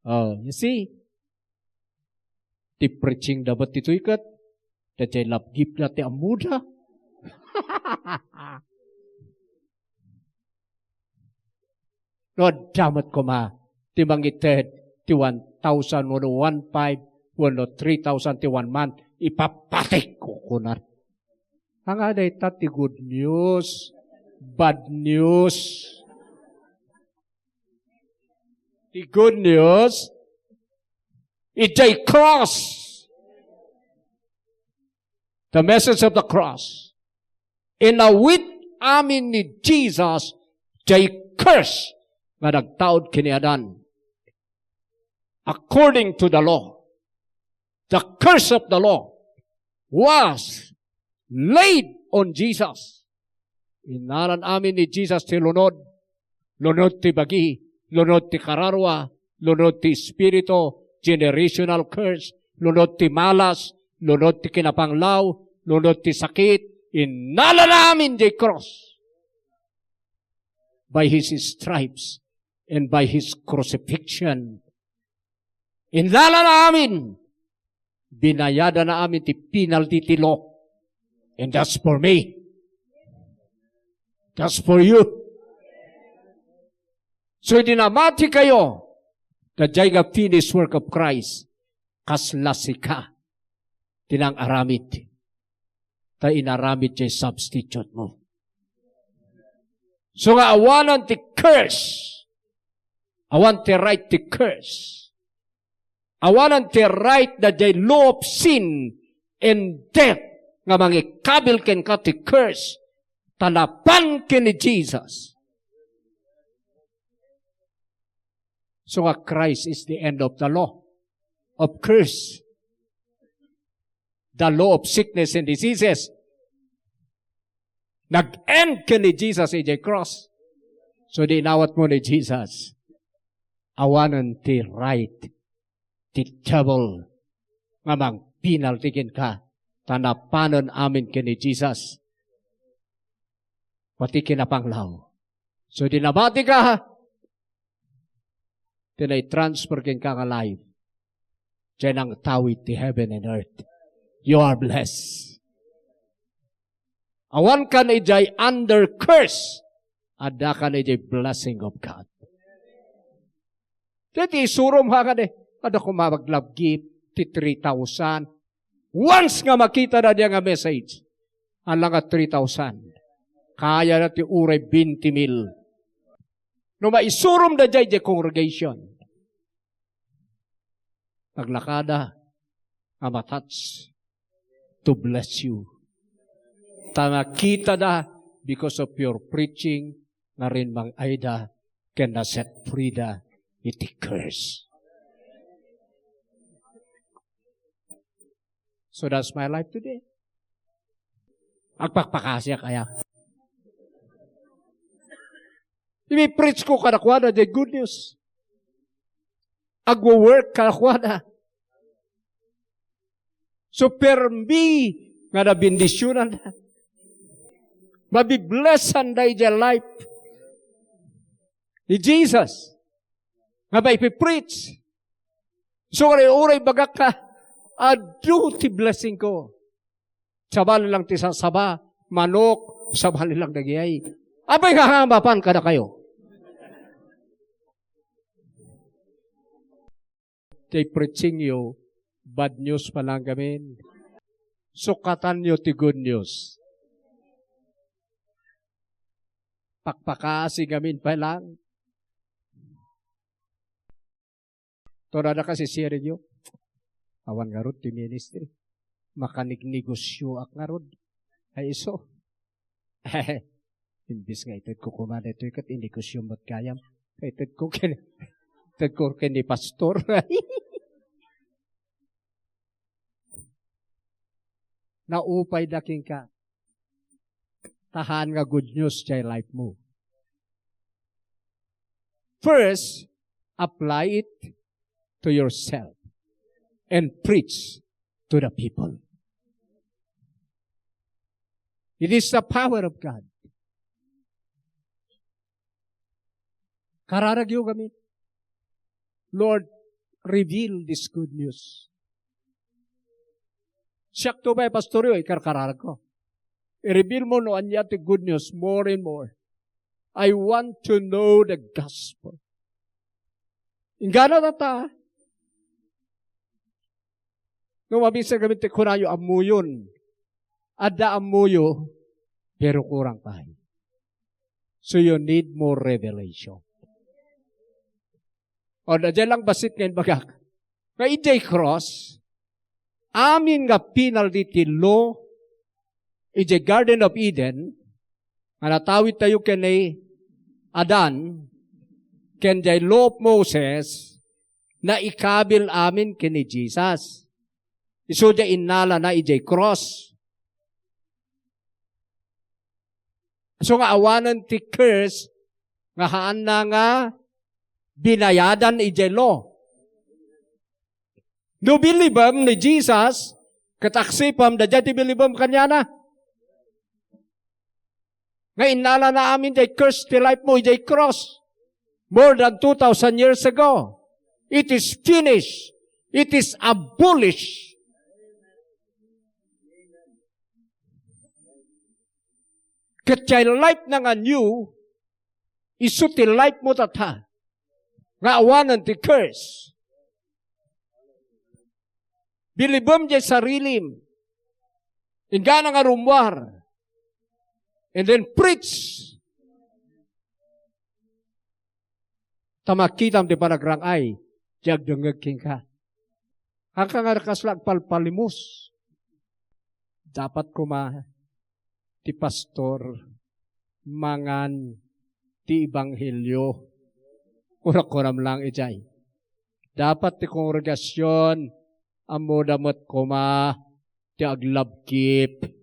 Oh, you see? Ti preaching dapat dito kat. Dahil labgip na ti amuda. No, damat ko ma. Timangited, ti 1,000, 1,500, 3,000, ti 1 month. Ipapatik ko kunar. Ang aday ti good news. Bad news. The good news, ijay cross. The message of the cross. Inawit amin ni Jesus, jay curse, nga nagtaod kiniadan. According to the law, the curse of the law was laid on Jesus. Inaran amin ni Jesus ti lunod. Lunod ti bagi, lunod ti kararwa, lunod ti espiritu, generational curse, lunod ti malas, lunod ti kinapanglaw, lunod ti sakit. Inalan amin di cross. By His stripes and by His crucifixion. Inalan amin. Binayada na amin ti penalty ti law. And that's for me. That's for you. So, dinamati kayo na jay nga finished work of Christ. Kaslasi ka. Tinang aramid. Ta inaramid jay substitute mo. So nga awanan ti curse. Awan ti right ti curse. Awanan ti right na jay law of sin and death nga mangikabil ken ka ti curse. Talapan ken ni Jesus. So nga Christ is the end of the law of curse. The law of sickness and diseases. Nag-end ka ni Jesus sa cross. So di inawat mo ni Jesus. Awanan ti right, ti devil, nga mang pinaltikin ka. Tanapanon amin ka ni Jesus. Pati kinapanglaw. So di nabati ka, tinay-transfer kin ka nga life. Diyan ang tawid ti heaven and earth. You are blessed. Awan ka na ijay under curse. Ada ka na ijay blessing of God. Dito isurom ha ka de. Ada ko mag-love gift ti 3,000. Once nga makita na diya nga message. Alang nga 3,000. Kaya na ti uray 20,000. No maisurom na jay di congregation. Naglakada. Amatats. To bless you. Nakita na because of your preaching na rin mang ayda can na set free da iti curse. So that's my life today. Agpakpakasya kaya. I-preach ko kanakwada the good news. Agwo-work kanakwada. So per me, nga na bendisyonan na. Mabiblessan na ija life. Ni Jesus. Nga ba ipipreach. So uray bagak ka, adu ti blessing ko. Sabali lang ti sasaba, manok, sabali lang nagyay. Abay kakambapan ka na kayo. They preaching you, bad news pa lang gamin. Sukatan nyo ti good news. Pakpakasi gamin pa lang. Torada kasi siya nyo. Awan nga rod ti ministry. Makanignegosyo ak nga rod. Ay iso. Imbis nga itad ko kumana ito ikat inegosyo mo't kayam. Itad ko ni pastor. Naupay daking ka. Tahan nga good news jay life mo. First, apply it to yourself and preach to the people. It is the power of God. Kararagyo kami. Lord, reveal this good news. Siyak to ba, pastoryo, ikarkararag ko. I-reveal mo no anya ti good news more and more. I want to know the gospel. Ingana na ta. Nung mabisa gamit ko na yung amuyon. Ada amuyo, pero kurang tayo. So you need more revelation. O na dyan lang basit ngayon bagak. Nga ijay cross, amin nga penalty ti law, ijay Garden of Eden, nga natawid tayo kanay Adan, ken jay law of Moses, na ikabil amin kini Jesus. Iso jay inala na ijay cross. So nga awanan ti curse, nga haan na nga binayadan ijay law. No bilibam ni Jesus, kataksipam, da jati bilibam kanya na. Nga inala na amin jay curse ti life mo, ijay cross. More than 2,000 years ago. It is finished. It is abolished. Katjay life na nga new, isu ti life mo tata. Nga awanan ti curse. Bilibam jay sarilim. Ingana nga rumwar. And then preach. Tamakitam ti panagrangay. Diyag dungagking ka. Haka nga nakaslag palpalimus. Dapat kuma ti pastor mangan ti ebanghelyo. Kurak-kuram lang ijay. Dapat ti kongregasyon amo damot kuma ti aglabkip.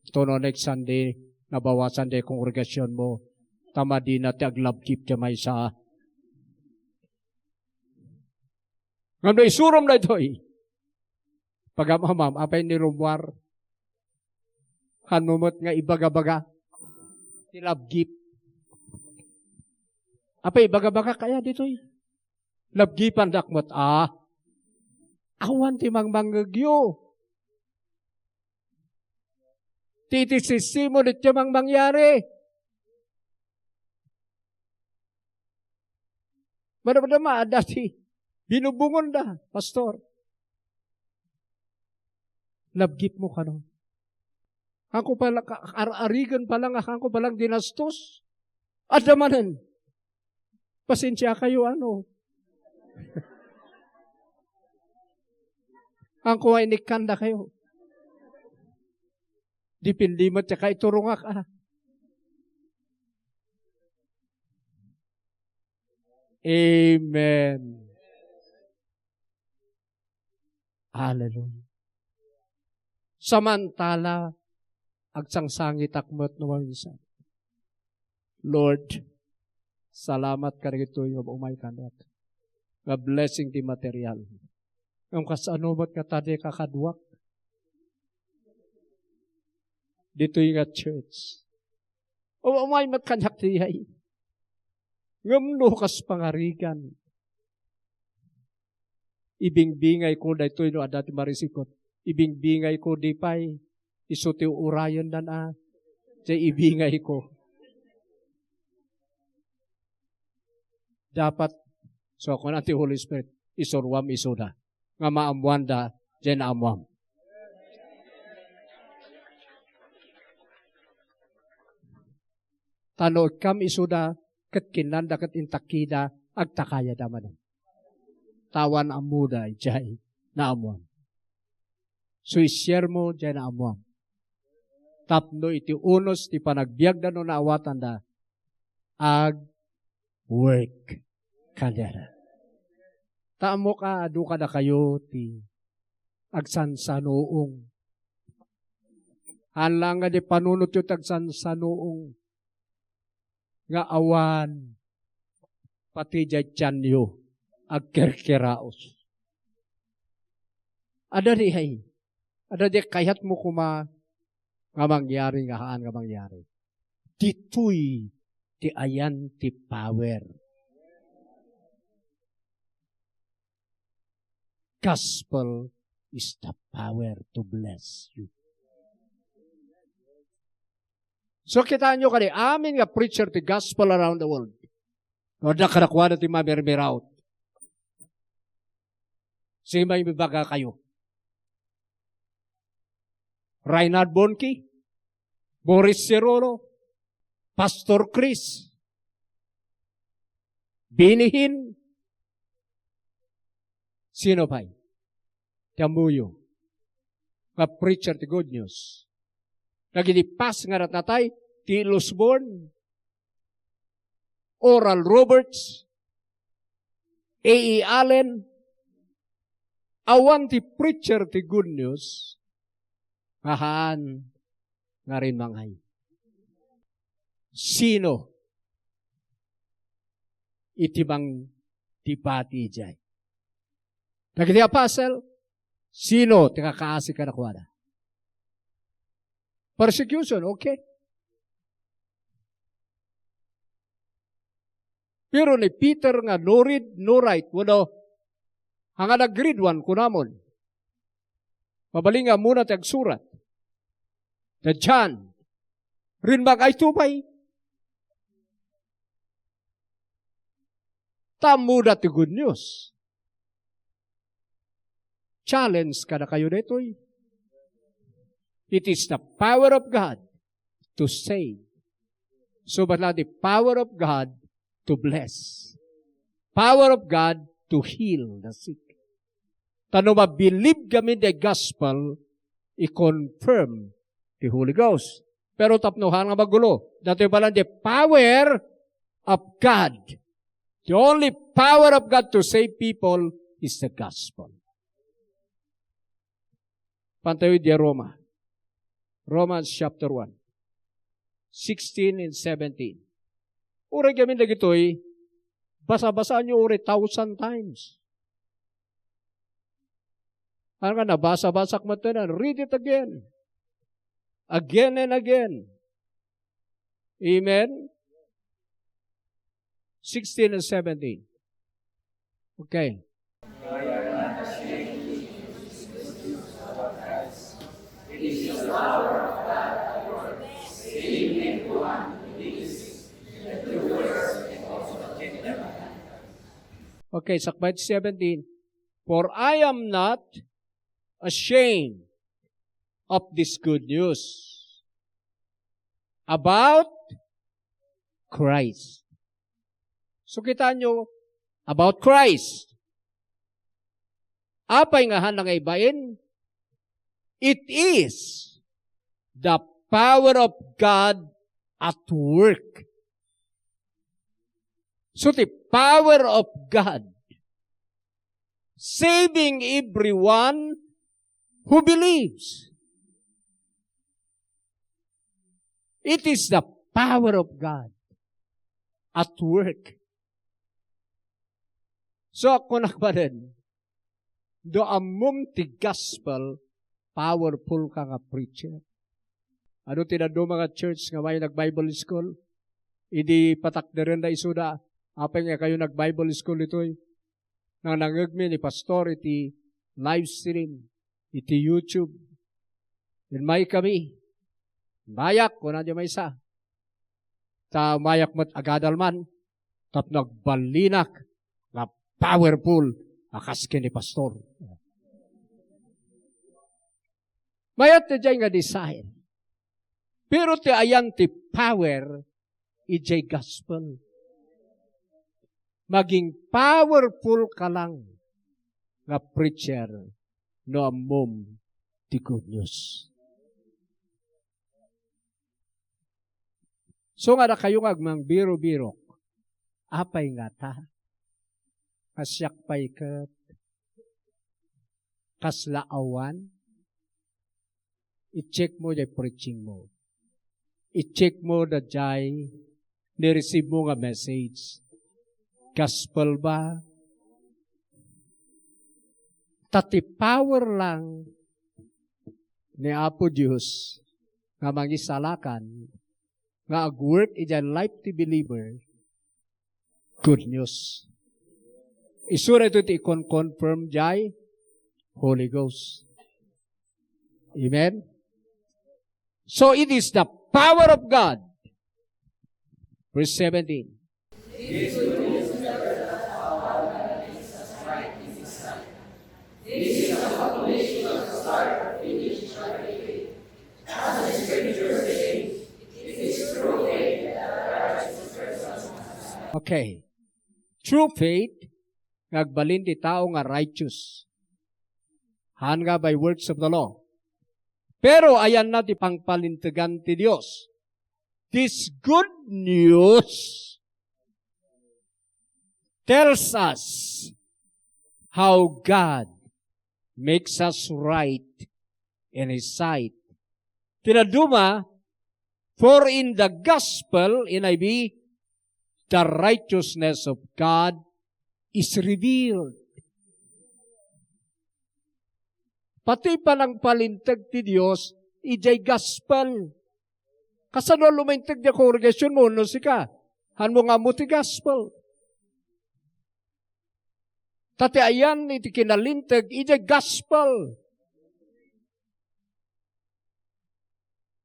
Ito no next Sunday, nabawasan di kongregasyon mo. Tama di na ti aglabkip ti may sa. Ngano isurom na ito eh. Pagamamam, apay ni rumwar. Hanumot nga ibaga-baga. Ti labgip. Apay ibaga-baga kaya dito eh. Labgipan dakmot, awan ti mangmanggagyo. Titisisi mo dit yung mangyari. Madama, dati, binubungon da, pastor. Labgip mo ka no. Ako pala, arigan pa lang, ako palang dinastos. At damanan, pasensya kayo ano. Ang kuha inikanda kayo. Dipindi mo tsaka iturungak Amen. Hallelujah. Samantala, agsangsangit akmot naman isa. Lord, salamat ka rin ito yung umay kanat. Nga blessing di material. Ang kasanumot nga tadi kakadwak. Dito yung church. O umay matkanyak diyay. Ngamno kas pangarigan. Ibingbingay ko na ito yung adati marisikot. Ibingbingay ko di pa'y isuti urayan na Diya ibingay ko. Dapat so ako natin Holy Spirit, isurwam isuda. Nga maamwanda, dyan amwam. Tano kam isuda, kat kinanda kat intakida, agtakaya daman. Tawan amuda, dyan na amwam. So isyar mo, dyan na amwam. Tapno iti unos, ti panagbiag na no naawatan da, work kanera. Taamo ka, adu ka na kayo, ti agsansanoong. Halang nga di panunot yung agsansanoong. Nga awan, pati dyan nyo, agkerkeraos. Ada di hay, ada di kayat mo kuma, nga mangyari, nga haan nga mangyari. Dito'y ti ayan ti power. Gospel is the power to bless you. So kita nyo kani, amin nga preacher ti gospel around the world. O da karakuha na ti mamirmiraut. Sige may bibaga kayo. Reinhard Bonnke, Boris Cerolo, Pastor Chris, Binihin, sino pa? Tiamuyo, nga preacher ti good news. Naginipas nga natatay, ti Lusborn, Oral Roberts, A.E. Allen, awan ti preacher ti good news, ngahaan nga rin manghay. Sino itibang tipati jay? Nagiti apostle, sino ti kakaasi ka na kuwada? Persecution, okay. Pero ni Peter nga no read, no write, wala, hanga nag-read one kunamon. Mabaling nga muna ti agsurat. The John, rin ay tupay. Tamo na ti good news. Challenge ka na kayo nito'y. It is the power of God to save. So but not the power of God to bless. Power of God to heal the sick. Tano mabilib kami the gospel, i-confirm the Holy Ghost. Pero tapnuhan nga magulo. Dito pala the power of God. The only power of God to save people is the gospel. Pantawid di Roma. Romans chapter 1. 16 and 17. Uri kami na gito'y, basa-basaan nyo uri 1,000 times. Ano ka na, basa-basak mo ito na, read it again. Again and again. Amen? 16 and 17. Okay. Okay, sakbay 17. For I am not ashamed of this good news about Christ. So kita nyo, about Christ. Apay nga hanang ibain? It is the power of God at work. So the power of God saving everyone who believes. It is the power of God at work. So ako nakbarin, do amom ti gospel, powerful ka nga preacher. Ano tinado mga church nga may nag-Bible school? Idi patak na rin na isuda. Apay nga kayo nag-Bible school ito'y. Nang nangagmi ni pastor iti live stream, iti YouTube. Yun may kami. Mayak, kung nandiyo may isa. Ta mayak mat agadalman. Tap nagbalinak na powerful akas ni pastor. Mayat ti jay nga design. Pero ti ayan ti power ijay gospel. Maging powerful ka lang nga preacher no amom ti good news. So nga na kayo agmang biro-biro, apay nga ta, kasyak pay kat, kaslaawan, i-check mo jay preaching mo. I-check mo da jay, ni-receive mo nga message. Gospel ba? Tati power lang ni Apo Diyos nga mangisalakan nga ag-work ijan life ti believer, good news. Isura ito ti i-confirm jay Holy Ghost. Amen? So it is the power of God. Verse 17. Okay. True faith, ngagbalin ti tao nga righteous. Han nga by works of the law. Pero ayan na ti pangpalintigan ti Dios. This good news tells us how God makes us right in His sight. Tinaduma, for in the gospel, NIV, the righteousness of God is revealed. Pati palang palintag ti Diyos, ijay gospel. Kasano lumintag di congregation mo, no sika? Han mo nga mo ti gospel. Tati ayan, iti kinalintag, ijay gospel.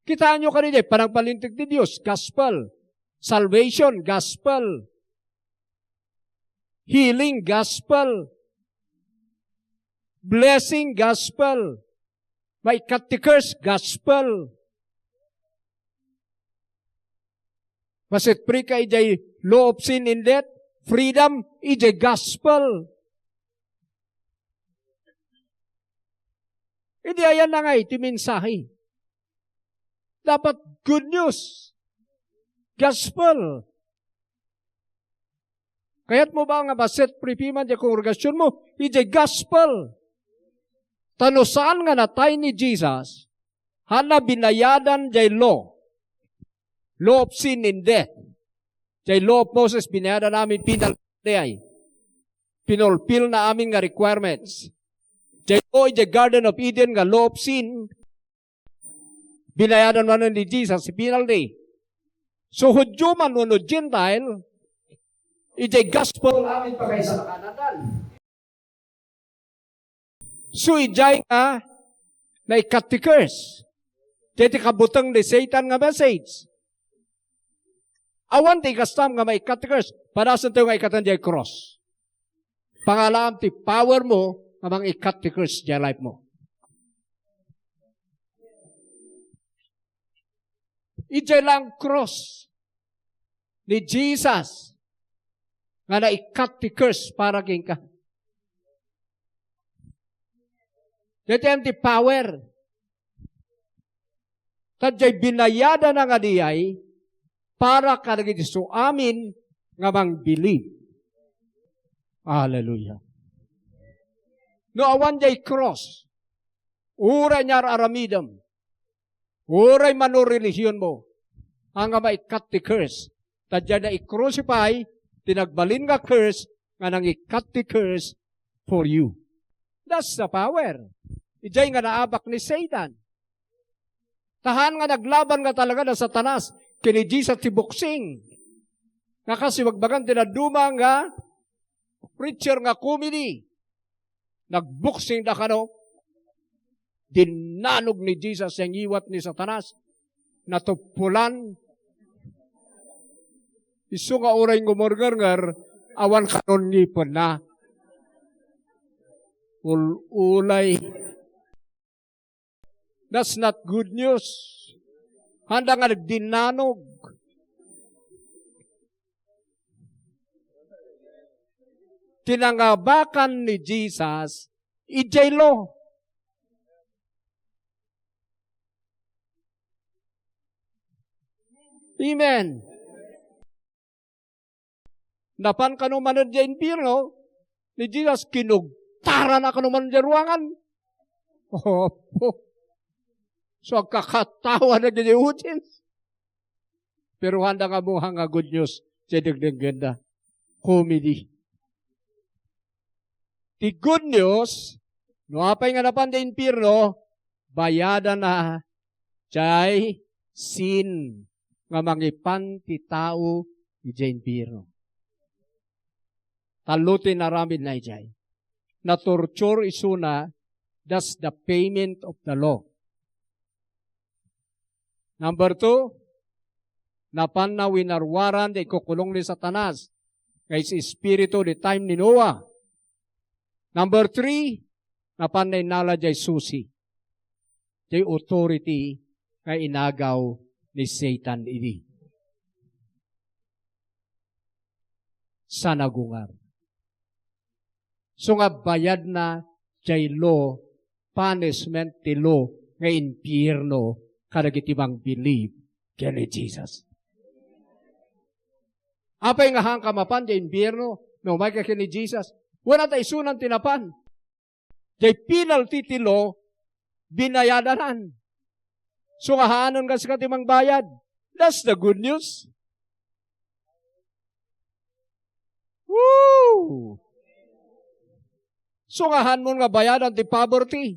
Kitaan nyo kanina, parang palintag ti Diyos, gospel. Salvation, gospel. Healing, gospel. Blessing, gospel. May cut-to-curse, gospel. Masit free ka, ijay law of sin and death. Freedom, ijay gospel. Hindi ayan na nga, iti mensahe. Dapat good news. Gospel. Kaya't mo ba nga baset prepiman di kongregasyon mo? Iti gospel. Tano saan nga natay ni Jesus, hana binayadan jay law. Law of sin and death. Jay law of Moses, binayadan namin pinalday. Pinulpil na amin nga requirements. Jay law in the Garden of Eden nga law of sin, binayadan man ni Jesus, pinalday. So, Hudyo man o Gentile, ijay gospel amin pa kayo sa Canada. So, ijay nga na ikatikers. Dito kabutang ni Satan nga message. Awan ti kastam nga may ikatikers. Padasan tayo nga ikatan jay cross. Pangalam ti power mo nga mga ikatikers jay life mo. Ijay lang cross ni Jesus nga na-ikat ti curse para king ka. Dito yung ti power. Tadyay binayada na nga diyay para karagiti so amin nga mang believe. Hallelujah. No awan jay cross. Uray niya aramidam. Uray mano relihiyon mo. Ang nga maikat ti curse. Tadya na i-crucify, tinagbalin nga curse, nga nang i-cut the curse for you. That's the power. Ijay nga naabak ni Satan. Tahan nga naglaban nga talaga na Satanas, kini Jesus ti boxing. Nga kasi magbagan tinaduma nga preacher nga comedy. Nagboxing da kano, dinanog ni Jesus yung iwat ni Satanas, natupulan. Isu nga oray ngumurgar-ngar, awan kanon nipon na. Ulay. That's not good news. Handa nga nagdinanog. Tinangabakan ni Jesus, ijay law. Amen. Napan ka naman na dyan impirno, ni Jesus kinugtara na ka naman dyan ruangan. So, kakatawa na dyan yung audience. Pero handa nga mo nga good news, dyan ganda. Comedy. The good news, no apay nga napan dyan impirno, bayada na jay sin nga mangipan ti tao dyan impirno. Talutin na ramin na ijay. Na torture isuna, that's the payment of the law. Number 2, napan na winarwaran di kukulong ni Satanas kay si Espiritu di time ni Noah. Number 3, napan na inala jay susi. Jay authority kay inagaw ni Satan ini. Sa nagungar. So nga bayad na jay law, punishment ti law, nga impyerno, kadagitibang believe kay Jesus. Apay nga hang kamapan jay impyerno, no may kay ni Jesus. Wala tayo sunan tinapan. Jay penalty ti law, binayadanan. So nga haanon ka sa katimang bayad. That's the good news. Woo! So nga han mo nga bayadan ti poverty.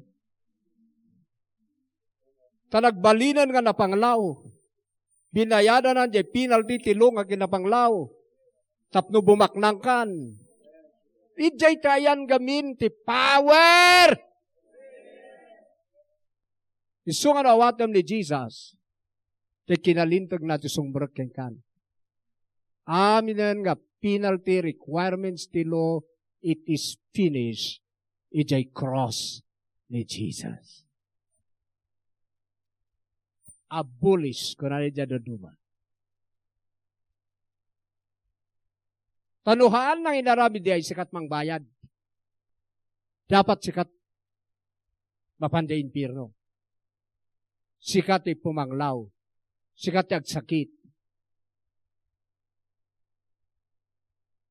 Tanagbalinan nga napanglaw. Binayadanan jay penalty ti law nga kinapanglaw. Tapno bumaknang kan. Ijay tayan gamin ti power. Isu nga nawatam ni Jesus, ti kinalintag na ti sumbrek kan. Aminan nga penalty requirements ti law, it is finished. Ijay cross ni Jesus. Abolish ko na ni Jadaduma. Tanuhaan ng inarami di ay sikat mang bayad. Dapat sikat mapanday impirno. Sikat ay pumanglaw. Sikat ay agsakit.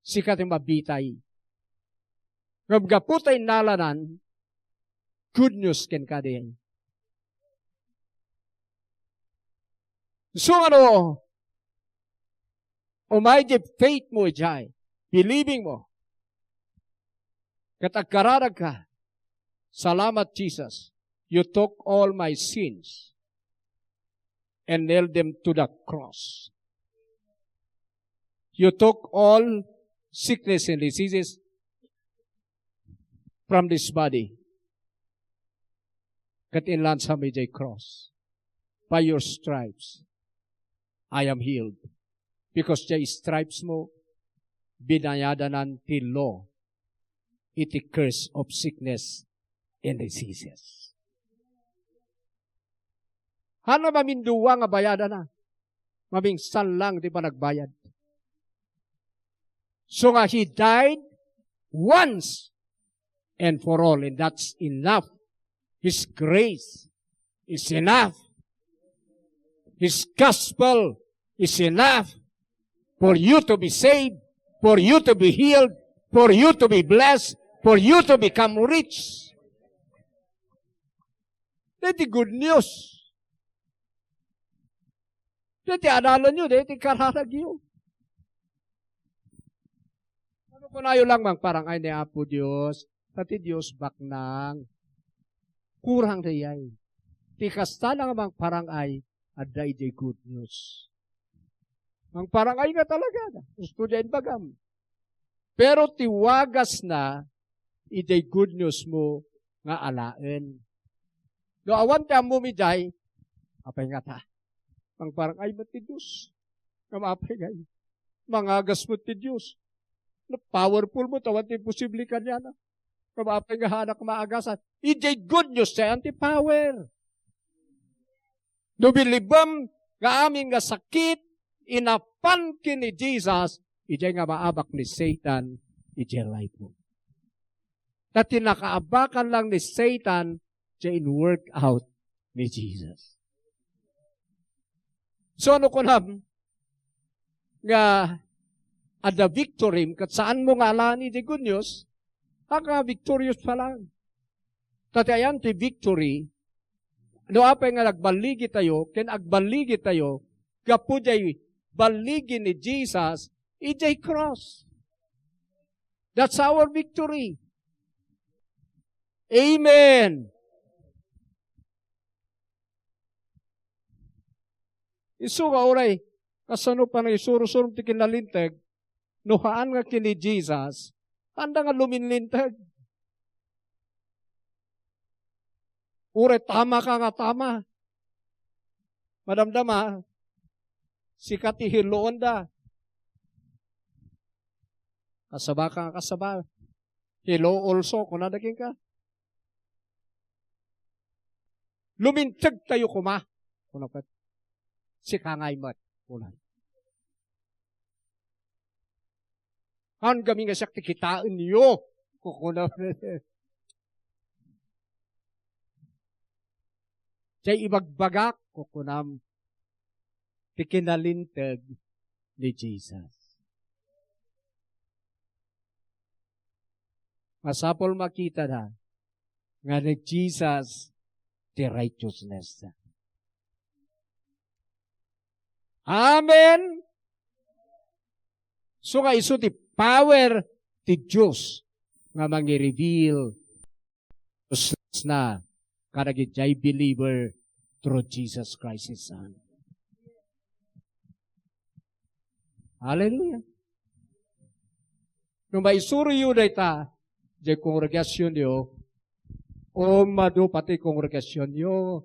Sikat ay mabitay. Ngabgaputay nalanan, good news ken kadiyan. So umay di faith mo jay, believing mo, katagkararag ka, salamat Jesus, you took all my sins and nailed them to the cross. You took all sickness and diseases from this body. Katinlan sa medjay cross. By your stripes, I am healed. Because jay stripes mo, binayadanan ti law, iti curse of sickness and diseases. Hano maminduwa nga bayadan na? Mamingsan lang di pa nagbayad. So nga He died once and for all, and that's enough. His grace is enough. His gospel is enough for you to be saved, for you to be healed, for you to be blessed, for you to become rich. That's the good news. Dati analan nyo, dati kararag yun. Ano ko na yun lang mang parang ay ni Apo Diyos, pati Diyos baknang, kurang dayay. Tikasta lang mang parang ay, aday di good news. Mang parang ay nga talaga, gusto dyan bagam. Pero tiwagas na, iday good news mo, nga alaen. No, awan ta mo midjay, apay nga ta. Ang parang ay mati Diyos. Kamapay ngay. Mangagas mo ti Diyos. Powerful mo, tawad ti posible ka niya na. Kamapay nga hanak maagasan. Ijay good news sa anti-power. Dubilibam nga aming nga sakit, inapan ni Jesus, ijay nga maabak ni Satan, ijay life mo. Dati nakaabakan lang ni Satan, ijay in-work out ni Jesus. So ano ko lang, nga ada victory, kat saan mo nga alani di good news, haka victorious pa lang. Tatayan ti victory, no apay nga nagbaligi tayo, ken agbaligi tayo, gapu jay baligi ni Jesus, ijay cross. That's our victory. Amen. Isu ka oray, kasano pa na isuro-suro ti kinalintag, nuhaan nga kini Jesus, handa nga luminlintag. Uray, tama ka nga tama. Madamdama, sikat ihiloon da. Kasaba ka, kasaba. Hello also, kung nadaging ka. Lumintag tayo kuma. Kung napat, sikangay mat. Kunay. Han kami nga sakti kitaan niyo. Kukuna. Jay ibagbagak, kukunam. Pikinalintag ni Jesus. Masapol makita na nga ni Jesus the righteousness. Amen! So nga iso ti power ti Diyos nga mangi-reveal na karagidjay believer through Jesus Christ His Son. Hallelujah! Nung maisuro yun ay ta, di kongregasyon yo, o madu pati kongregasyon yo,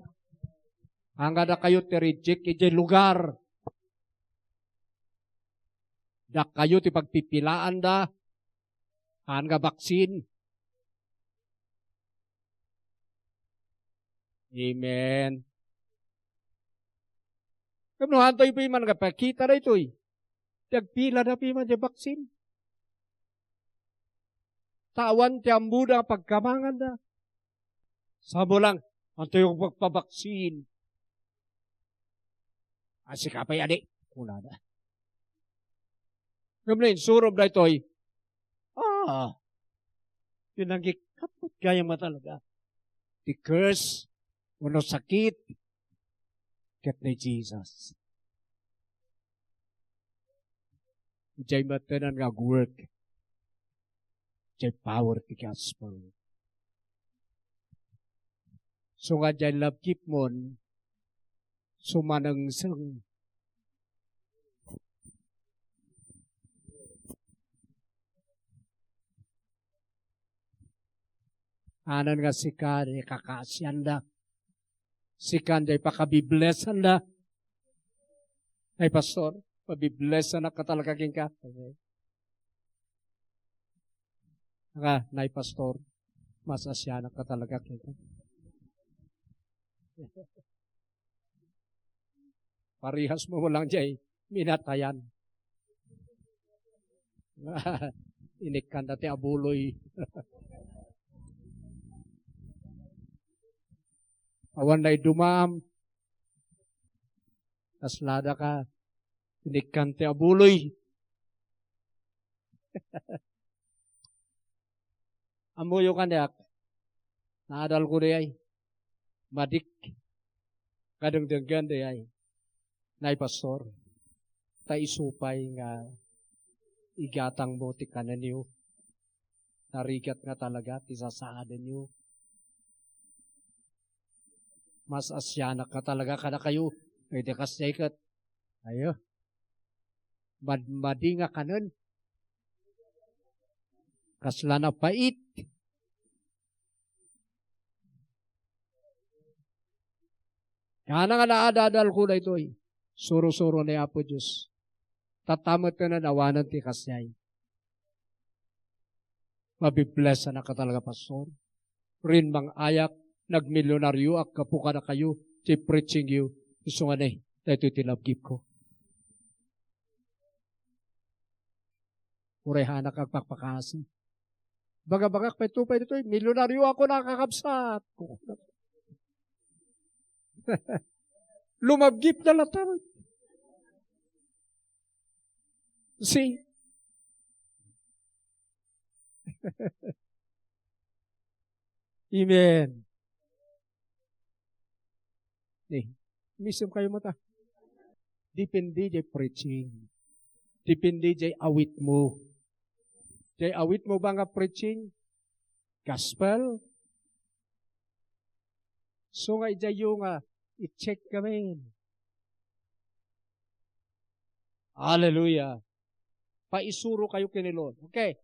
hangga na kayo ti-reject iti lugar. Da kayo ti pagpipilaan da, hangga baksin. Amen. Kamnuhan tayo pa man kapakita na ito eh. Tagpila na pa man di baksin. Tawan ti ambuda pagkamangan na. Sabo lang, anto yung pagpabaksin. Asi ka pa yan eh. Kuna na. Ngayon, surob na ito ay, pinagikapot kaya mo talaga. The curse, uno sakit, kat ni Jesus. Diyay matanan nga work. Diyay power ti gospel. So nga dyan love keep mon, sumanang sang. Anan nga sika, kakasyan da. Sika, day pakabiblesan da. Ay, pastor, pabiblesan na katalakagin ka. Okay. Nay, pastor, masasya na katalakagin ka. Parihas mo lang dyan, minatayan. Inikan dati abuloy. Awan na dumam. Aslada ka. Inikan ti abuloy. Amuyo ka niyak. Naadal ko di ay. Madik. Kadang-danggan di ay. Nay pastor. Ta isupay nga igatang mo ti kanan niyo. Narigat nga talaga ti sasaadan niyo. Mas asyanak ka talaga kada kayo. Pwede ka sikat. Ayo. Madi nga kanan. Kasla na pait. Kana nga naadadal ko na ito eh. Suro-suro na Apo Diyos. Tatamot ka na nawanan ti kasyay. Mabiblesa na ka talaga, pastor. Rin mang ayak, nagmilyonaryo ak kapuka na kayo, ti preaching you. Gusto nga na eh, dahito tinabgip ko. Urehanak ang pakpakasi. Baga-bagak pa ito eh. Milyonaryo ako nakakabsat. Lumabgip na latar. See? Amen. Misum kayo mata. Depende jay preaching. Depende jay awit mo. Jay awit mo ba nga preaching? Gospel? So nga jay yung i-check kami. Hallelujah. Paisuro kayo kinilon. Okay.